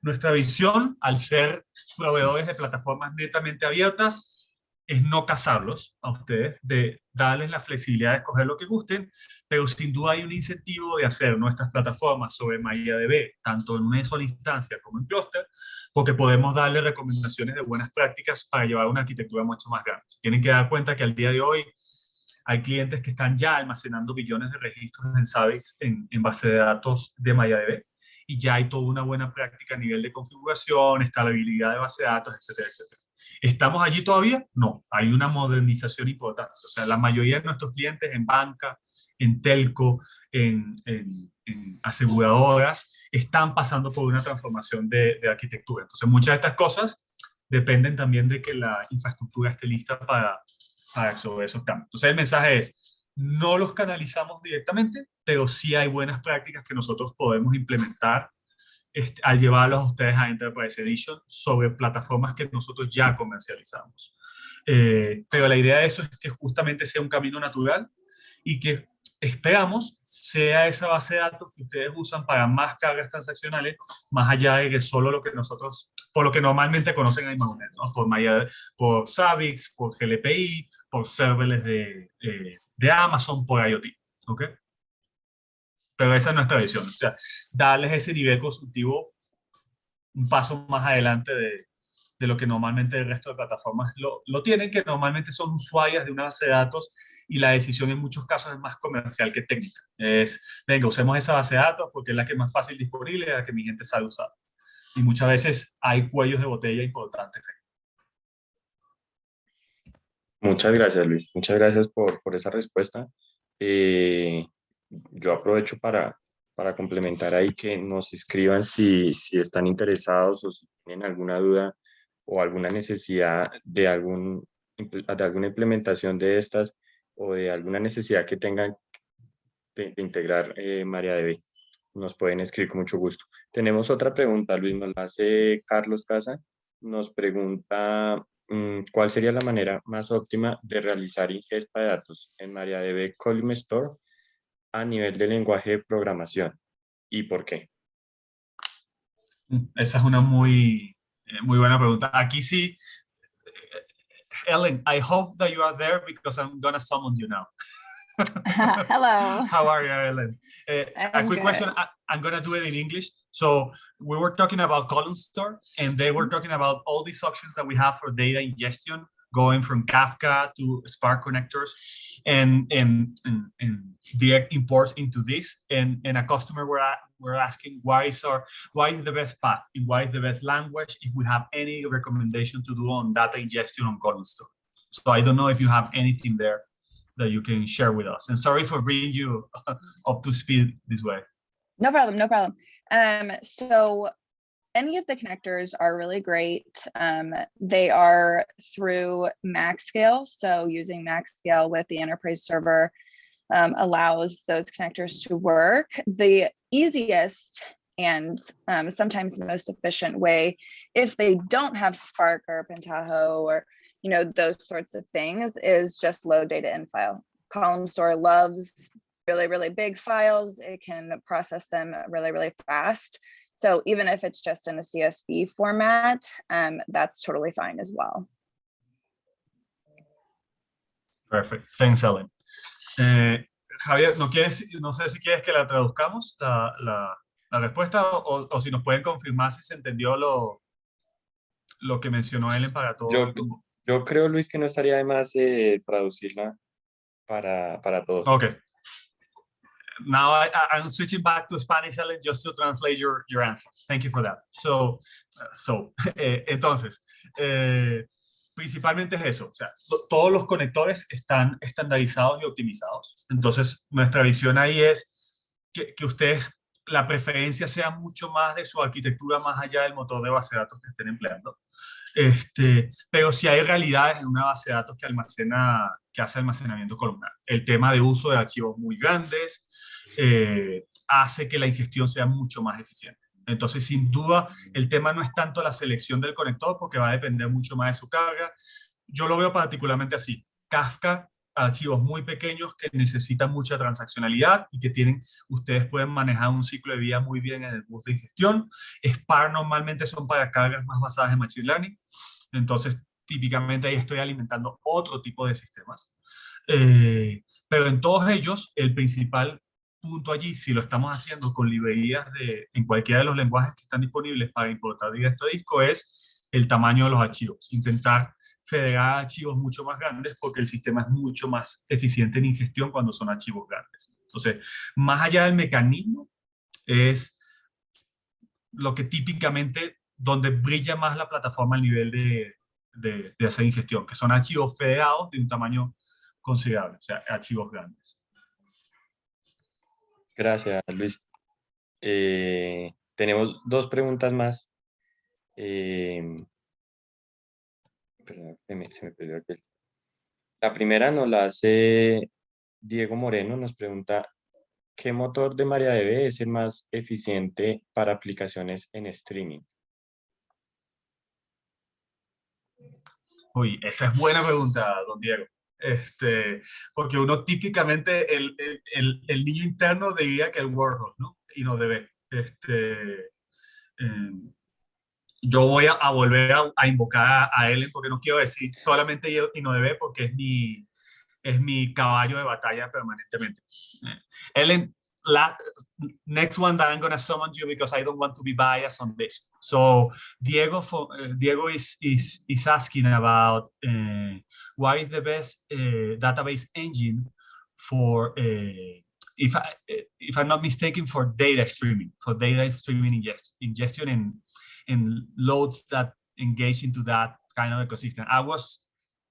Nuestra visión, al ser proveedores de plataformas netamente abiertas, es no casarlos a ustedes, de darles la flexibilidad de escoger lo que gusten, pero sin duda hay un incentivo de hacer nuestras plataformas sobre MariaDB, tanto en una sola instancia como en clúster, porque podemos darle recomendaciones de buenas prácticas para llevar una arquitectura mucho más grande. Se tienen que dar cuenta que al día de hoy hay clientes que están ya almacenando billones de registros en Zabbix en base de datos de MariaDB, y ya hay toda una buena práctica a nivel de configuración, estabilidad de base de datos, etcétera, etcétera. ¿Estamos allí todavía? No, hay una modernización importante. O sea, la mayoría de nuestros clientes en banca, en telco, en aseguradoras, están pasando por una transformación de arquitectura. Entonces, muchas de estas cosas dependen también de que la infraestructura esté lista para absorber esos cambios. Entonces, el mensaje es, no los canalizamos directamente, pero sí hay buenas prácticas que nosotros podemos implementar al llevarlos a ustedes a Enterprise Edition sobre plataformas que nosotros ya comercializamos. Pero la idea de eso es que justamente sea un camino natural y que esperamos sea esa base de datos que ustedes usan para más cargas transaccionales, más allá de que solo lo que nosotros, por lo que normalmente conocen a Imagunet, ¿no? Por Zabbix, por GLPI, por serverless de Amazon, por IoT. ¿Ok? Pero esa es nuestra visión, o sea, darles ese nivel consultivo un paso más adelante de lo que normalmente el resto de plataformas lo tienen, que normalmente son usuarias de una base de datos, y la decisión en muchos casos es más comercial que técnica. Es, venga, usemos esa base de datos porque es la que es más fácil disponible y la que mi gente sabe usar. Y muchas veces hay cuellos de botella importantes. Muchas gracias, Luis. Muchas gracias por esa respuesta. Eh, yo aprovecho para complementar ahí que nos escriban si están interesados o si tienen alguna duda o alguna necesidad de alguna implementación de estas, o de alguna necesidad que tengan de integrar MariaDB. Nos pueden escribir con mucho gusto. Tenemos otra pregunta, Luis, nos la hace Carlos Casa. Nos pregunta, ¿cuál sería la manera más óptima de realizar ingesta de datos en MariaDB Column Store a nivel de lenguaje de programación? ¿Y por qué? Esa es una muy buena pregunta. Aquí sí, Ellen, I hope that you are there because I'm going to summon you now. Hello. How are you, Ellen? A quick good. question. I'm going to do it in English. So we were talking about Column Store, and they were talking about all these options that we have for data ingestion, going from Kafka to Spark connectors, and direct imports into this. And a customer were asking why is the best path and why is the best language if we have any recommendation to do on data ingestion on Column Store. So I don't know if you have anything there that you can share with us. And sorry for bringing you up to speed this way. No problem, no problem. So any of the connectors are really great. They are through MaxScale. So using MaxScale with the enterprise server allows those connectors to work. The easiest and sometimes the most efficient way, if they don't have Spark or Pentaho or those sorts of things, is just load data in file. Column Store loves really, really big files. It can process them really, really fast. So even if it's just in a CSV format, that's totally fine as well. Perfect. Thanks, Ellen. Javier, no sé si quieres que la traduzcamos, la respuesta, o si nos pueden confirmar si se entendió lo que mencionó Ellen para todo el grupo. Yo creo, Luis, que no estaría de más traducirla para todos. Okay. Now I'm switching back to Spanish, Ellen, just to translate your answer. Thank you for that. Entonces, principalmente es eso. O sea, todos los conectores están estandarizados y optimizados. Entonces, nuestra visión ahí es que ustedes, la preferencia sea mucho más de su arquitectura más allá del motor de base de datos que estén empleando. Pero si hay realidades en una base de datos que hace almacenamiento columnar. El tema de uso de archivos muy grandes hace que la ingestión sea mucho más eficiente. Entonces, sin duda, el tema no es tanto la selección del conector, porque va a depender mucho más de su carga. Yo lo veo particularmente así. Kafka, archivos muy pequeños que necesitan mucha transaccionalidad y que ustedes pueden manejar un ciclo de vida muy bien en el bus de ingestión. Spark normalmente son para cargas más basadas en Machine Learning. Entonces, típicamente ahí estoy alimentando otro tipo de sistemas. Pero en todos ellos, el principal punto allí, si lo estamos haciendo con librerías en cualquiera de los lenguajes que están disponibles para importar directo a disco, es el tamaño de los archivos. Intentar federar archivos mucho más grandes porque el sistema es mucho más eficiente en ingestión cuando son archivos grandes. Entonces, más allá del mecanismo, es lo que típicamente, donde brilla más la plataforma al nivel de hacer ingestión, que son archivos federados de un tamaño considerable, o sea, archivos grandes. Gracias, Luis. Tenemos dos preguntas más. Perdón, se me perdió aquel. La primera nos la hace Diego Moreno, nos pregunta, ¿qué motor de MariaDB es el más eficiente para aplicaciones en streaming? Uy, esa es buena pregunta, don Diego. Porque uno típicamente, el niño interno diría que el Warhol, ¿no? Y no debe. Yo voy a volver a invocar a Ellen, porque no quiero decir solamente InnoDB, porque es mi caballo de batalla permanentemente. Ellen, next one that I'm going to summon you because I don't want to be biased on this. So Diego is asking about what is the best database engine for, if I'm not mistaken, for data streaming ingestion and loads that engage into that kind of ecosystem. I was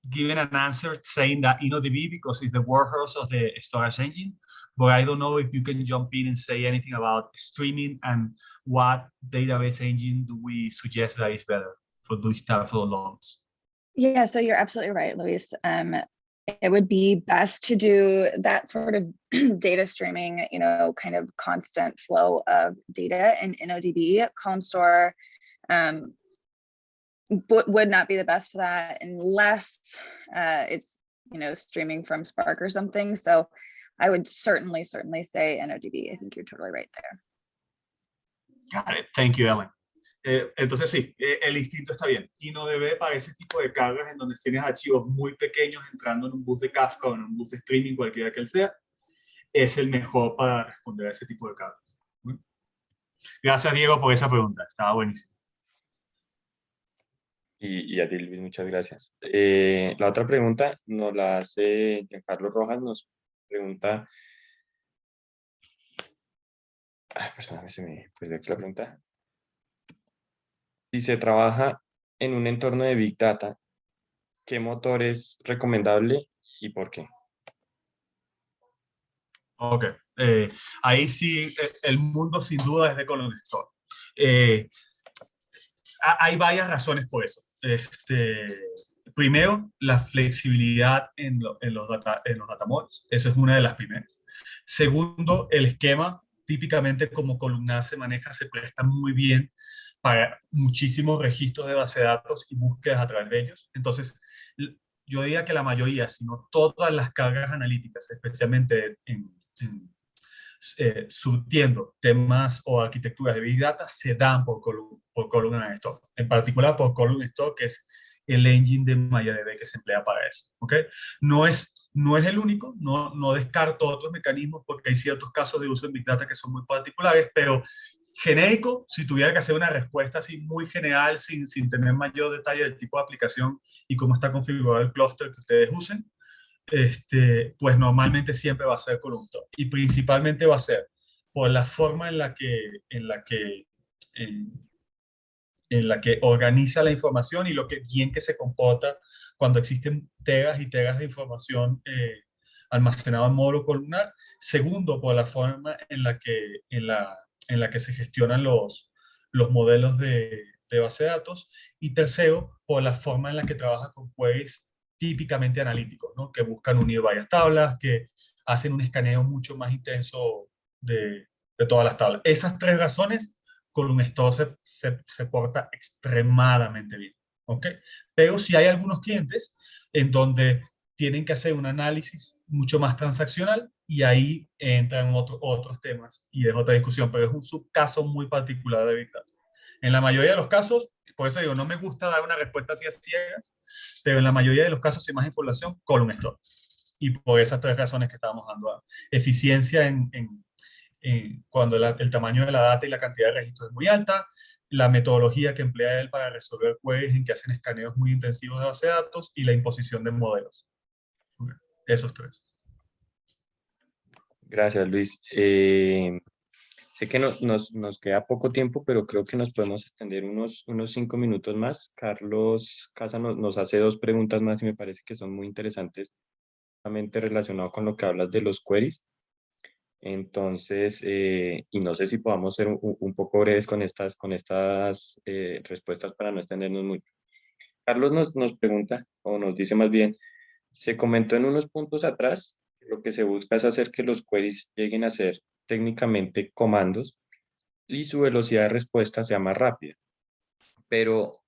given an answer saying that InnoDB because it's the workhorse of the storage engine, but I don't know if you can jump in and say anything about streaming and what database engine do we suggest that is better for these type of loads. Yeah, so you're absolutely right, Luis. It would be best to do that sort of data streaming, kind of constant flow of data in InnoDB. Column Store would not be the best for that unless it's streaming from Spark or something. So I would certainly say InnoDB. I think you're totally right there. Got it. Thank you, Ellen. Entonces sí, el instinto está bien. InnoDB para ese tipo de cargas en donde tienes archivos muy pequeños entrando en un bus de Kafka o en un bus de streaming, cualquiera que él sea, es el mejor para responder a ese tipo de cargas. Gracias, Diego, por esa pregunta. Estaba buenísimo. Y a ti, Luis, muchas gracias. La otra pregunta nos la hace Giancarlo Rojas, nos pregunta... Perdóname, se me perdió aquí la pregunta. Si se trabaja en un entorno de Big Data, ¿qué motor es recomendable y por qué? Ok, Ahí sí, el mundo sin duda es de Column Store. Eh, Hay varias razones por eso. Primero, la flexibilidad en los datamodes. Esa es una de las primeras. Segundo, el esquema, típicamente como Columnar se maneja, se presta muy bien para muchísimos registros de base de datos y búsquedas a través de ellos. Entonces, yo diría que la mayoría, si no todas las cargas analíticas, especialmente surtiendo temas o arquitecturas de Big Data, se dan por Columnar Store. En particular por Columnar Store, que es el engine de MariaDB que se emplea para eso. ¿Okay? No es el único, no descarto otros mecanismos porque hay ciertos casos de uso en Big Data que son muy particulares, pero genérico, si tuviera que hacer una respuesta así muy general, sin tener mayor detalle del tipo de aplicación y cómo está configurado el clúster que ustedes usen, pues normalmente siempre va a ser Column Store. Y principalmente va a ser por la forma en la que organiza la información y lo que bien que se comporta cuando existen teras y teras de información almacenada en módulo columnar. Segundo, por la forma en la que se gestionan los modelos de base de datos. Y tercero, por la forma en la que trabaja con queries típicamente analíticos, ¿no? Que buscan unir varias tablas, que hacen un escaneo mucho más intenso de todas las tablas. Esas tres razones Column Store se porta extremadamente bien. ¿Ok? Pero si hay algunos clientes en donde tienen que hacer un análisis mucho más transaccional y ahí entran otros temas y es otra discusión, pero es un subcaso muy particular de Big Data. En la mayoría de los casos, por eso digo, no me gusta dar una respuesta así a ciegas, pero en la mayoría de los casos, sin más información, Column Store. Y por esas tres razones que estábamos dando, eficiencia cuando el tamaño de la data y la cantidad de registros es muy alta, la metodología que emplea él para resolver queries en que hacen escaneos muy intensivos de base de datos y la imposición de modelos. Okay. Esos tres. Gracias, Luis. Sé que nos queda poco tiempo, pero creo que nos podemos extender unos 5 minutos más. Carlos Casa nos hace 2 preguntas más y me parece que son muy interesantes, justamente relacionado con lo que hablas de los queries. Entonces, y no sé si podamos ser un poco breves con estas respuestas para no extendernos mucho. Carlos nos pregunta, o nos dice más bien, se comentó en unos puntos atrás, lo que se busca es hacer que los queries lleguen a ser técnicamente comandos y su velocidad de respuesta sea más rápida. Pero,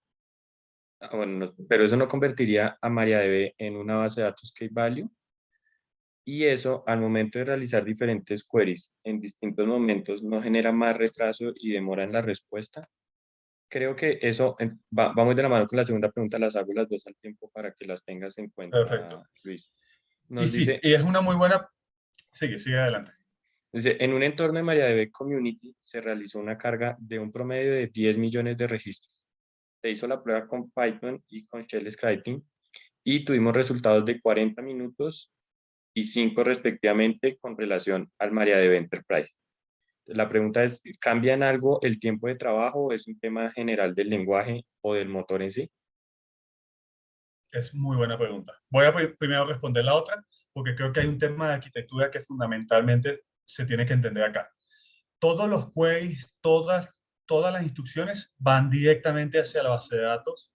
pero eso no convertiría a MariaDB en una base de datos key value. Y eso, al momento de realizar diferentes queries en distintos momentos, no genera más retraso y demora en la respuesta. Creo que eso va muy de la mano con la segunda pregunta, las hago las dos al tiempo para que las tengas en Perfecto. cuenta, Luis. Y Nos sí, dice, y es una muy buena... Sigue adelante. en un entorno de MariaDB Community se realizó una carga de un promedio de 10 millones de registros. Se hizo la prueba con Python y con Shell Scripting y tuvimos resultados de 40 minutos y 5 respectivamente con relación al MariaDB Enterprise. La pregunta es, ¿cambia en algo el tiempo de trabajo o es un tema general del lenguaje o del motor en sí? Es muy buena pregunta. Voy a primero responder la otra, porque creo que hay un tema de arquitectura que fundamentalmente se tiene que entender acá. Todos los queries, todas las instrucciones van directamente hacia la base de datos,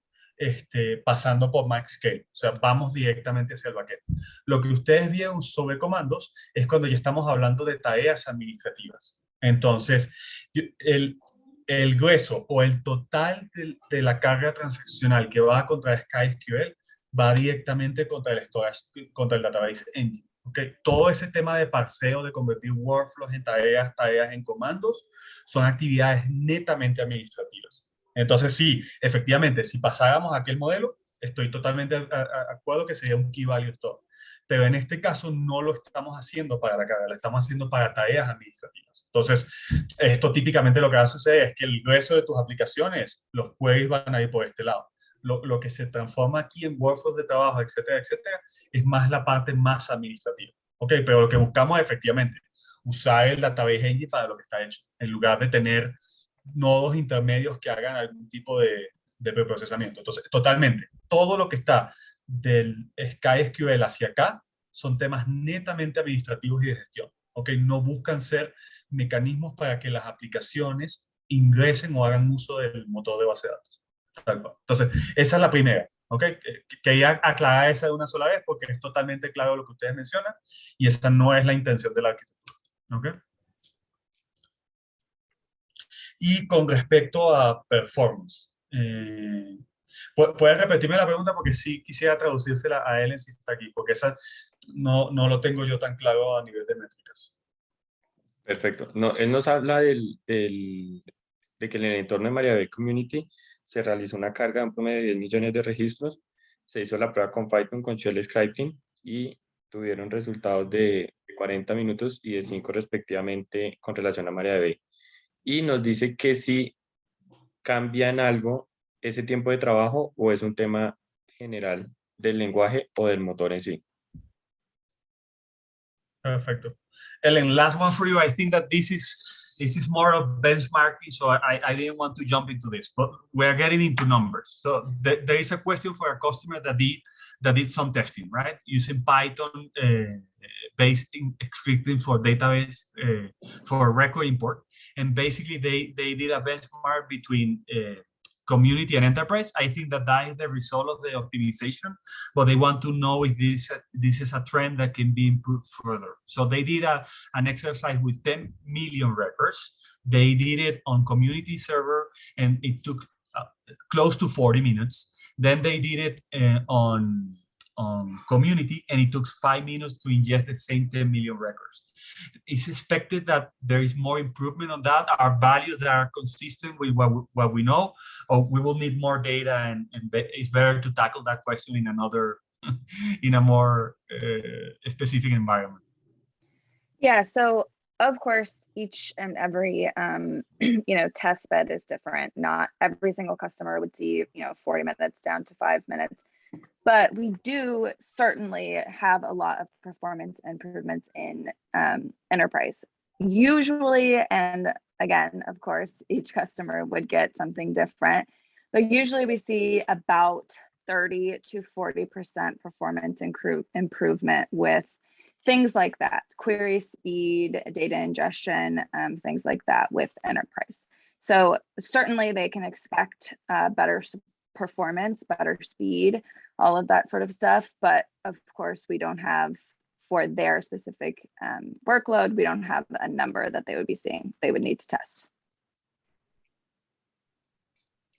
pasando por MaxScale. O sea, vamos directamente hacia el backend. Lo que ustedes vieron sobre comandos es cuando ya estamos hablando de tareas administrativas. Entonces, el grueso o el total de la carga transaccional que va contra SkySQL va directamente contra el storage, contra el database engine. ¿Okay? Todo ese tema de parseo, de convertir workflows en tareas en comandos, son actividades netamente administrativas. Entonces, sí, efectivamente, si pasáramos a aquel modelo, estoy totalmente de acuerdo que sería un Key Value Store. Pero en este caso no lo estamos haciendo para la carga, lo estamos haciendo para tareas administrativas. Entonces, esto típicamente lo que va a suceder es que el grueso de tus aplicaciones, los queries van a ir por este lado. Lo que se transforma aquí en workflows de trabajo, etcétera, etcétera, es más la parte más administrativa. ¿Ok? Pero lo que buscamos es efectivamente usar el database engine para lo que está hecho, en lugar de tener nodos intermedios que hagan algún tipo de preprocesamiento. Entonces, totalmente, todo lo que está del SkySQL hacia acá son temas netamente administrativos y de gestión. ¿ok? No buscan ser mecanismos para que las aplicaciones ingresen o hagan uso del motor de base de datos. Tal cual. Entonces, esa es la primera, ¿ok? Quería aclarar esa de una sola vez porque es totalmente claro lo que ustedes mencionan y esa no es la intención de la arquitectura, ¿ok? Y con respecto a performance, ¿puedes repetirme la pregunta? Porque sí quisiera traducírsela a Ellen si está aquí, porque esa no lo tengo yo tan claro a nivel de métricas. Perfecto. No, él nos habla de que en el entorno de MariaDB Community se realizó una carga de un promedio de 10 millones de registros, se hizo la prueba con Python, con Shell Scripting y tuvieron resultados de 40 minutos y de 5 respectivamente con relación a MariaDB. Y nos dice que si cambia en algo ese tiempo de trabajo o es un tema general del lenguaje o del motor en sí. Perfecto. Ellen, last one for you. I think that this is more of benchmarking, so I didn't want to jump into this, but we're getting into numbers. So there is a question for a customer that did some testing, right? Using Python based in scripting for database for record import, and basically they did a benchmark between community and enterprise. I think that is the result of the optimization, but they want to know if this is a trend that can be improved further. So they did an exercise with 10 million records. They did it on community server, and it took close to 40 minutes. Then they did it on community, and it took 5 minutes to ingest the same 10 million records. It's expected that there is more improvement on that. Our values that are consistent with what we know, or we will need more data, and it's better to tackle that question in another, in a more specific environment. Yeah, so of course, each and every test bed is different. Not every single customer would see 40 minutes down to 5 minutes. But we do certainly have a lot of performance improvements in enterprise. Usually, and again, of course, each customer would get something different, but usually we see about 30 to 40% performance improvement with things like that, query speed, data ingestion, things like that with enterprise. So certainly they can expect better performance, better speed, all of that sort of stuff. But of course, we don't have, for their specific workload, we don't have a number that they would be seeing, they would need to test.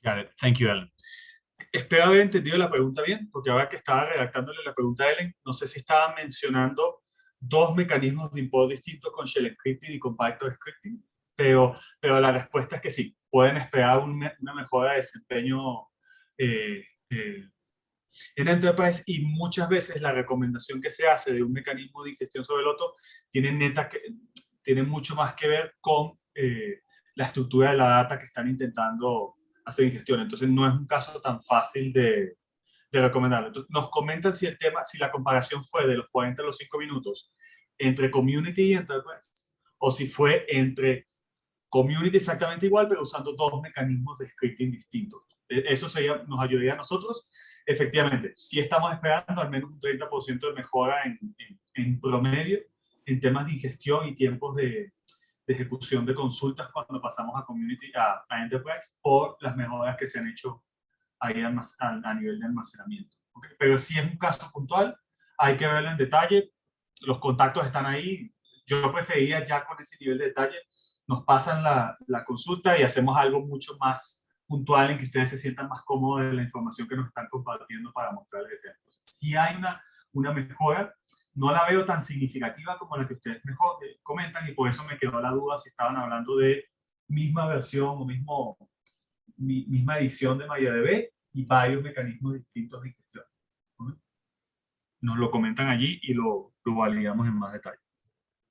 Got it. Thank you, Ellen. Espero haber entendido la pregunta bien, porque ahora que estaba redactándole la pregunta a Ellen, no sé si estaba mencionando dos mecanismos de import distintos con Shell Scripting y con Python Scripting, pero la respuesta es que sí, pueden esperar una mejora de desempeño en Enterprise, y muchas veces la recomendación que se hace de un mecanismo de ingestión sobre el otro tiene mucho más que ver con la estructura de la data que están intentando hacer ingestión. Entonces no es un caso tan fácil de recomendarlo. Entonces, nos comentan si la comparación fue de los 40 a los 5 minutos entre Community y Enterprise, o si fue entre Community exactamente igual, pero usando dos mecanismos de scripting distintos. Eso nos ayudaría a nosotros. Efectivamente, sí estamos esperando al menos un 30% de mejora en promedio en temas de ingestión y tiempos de ejecución de consultas cuando pasamos a Community a Enterprise, por las mejoras que se han hecho ahí a nivel de almacenamiento. ¿Okay? Pero si es un caso puntual, hay que verlo en detalle. Los contactos están ahí. Yo preferiría ya con ese nivel de detalle, nos pasan la consulta y hacemos algo mucho más puntual en que ustedes se sientan más cómodos de la información que nos están compartiendo para mostrarles el tema. Si hay una mejora, no la veo tan significativa como la que ustedes mejor comentan, y por eso me quedó la duda si estaban hablando de misma versión o misma edición de MariaDB y varios mecanismos distintos de ingestión. ¿Okay? Nos lo comentan allí y lo validamos en más detalle.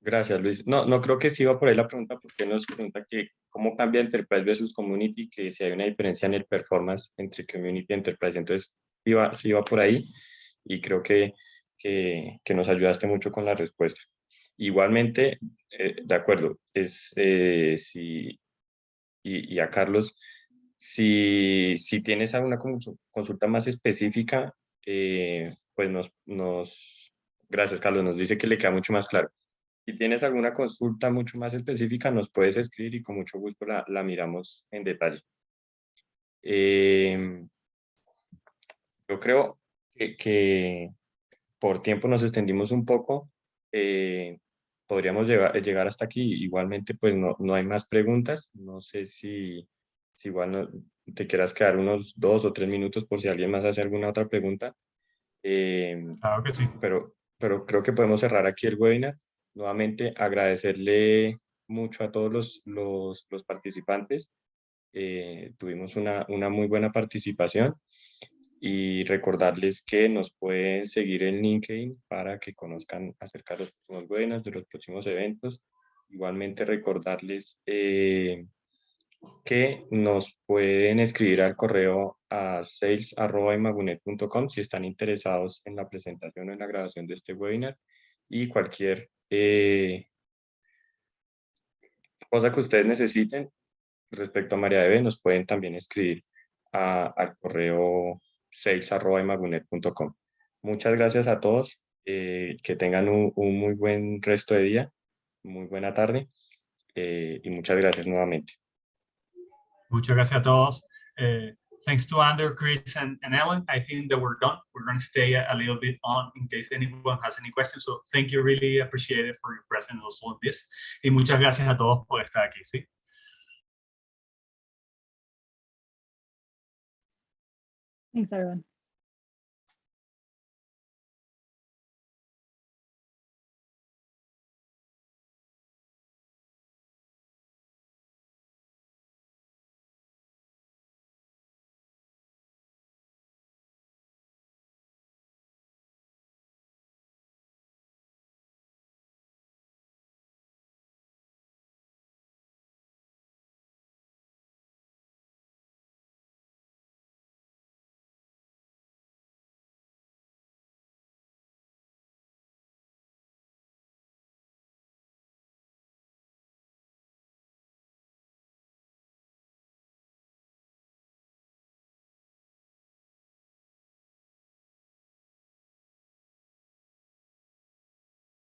Gracias, Luis. No creo que sí va por ahí la pregunta, porque nos pregunta que cómo cambia Enterprise versus Community, que si hay una diferencia en el performance entre Community y Enterprise. Entonces, sí va por ahí, y creo que nos ayudaste mucho con la respuesta. Igualmente, de acuerdo, y a Carlos, si tienes alguna consulta más específica, pues gracias, Carlos, nos dice que le queda mucho más claro. Si tienes alguna consulta mucho más específica, nos puedes escribir y con mucho gusto la miramos en detalle. Yo creo que por tiempo nos extendimos un poco. Podríamos llegar hasta aquí. Igualmente, pues no hay más preguntas. No sé si igual te quieras quedar unos 2 o 3 minutos por si alguien más hace alguna otra pregunta. Claro que sí. Pero creo que podemos cerrar aquí el webinar. Nuevamente, agradecerle mucho a todos los participantes. Tuvimos una muy buena participación y recordarles que nos pueden seguir en LinkedIn para que conozcan acerca de los próximos webinars, de los próximos eventos. Igualmente recordarles que nos pueden escribir al correo a sales@imagunet.com si están interesados en la presentación o en la grabación de este webinar, y cualquier cosa que ustedes necesiten respecto a MariaDB nos pueden también escribir al correo sales@imagunet.com. Muchas gracias a todos, que tengan un muy buen resto de día, muy buena tarde, y muchas gracias nuevamente. Muchas gracias a todos. Thanks to Andrew, Chris, and Ellen. I think that we're done. We're going to stay a little bit on in case anyone has any questions. So thank you, really appreciate it for your presence also on this. Y muchas gracias a todos por estar aquí, ¿sí? Thanks, everyone.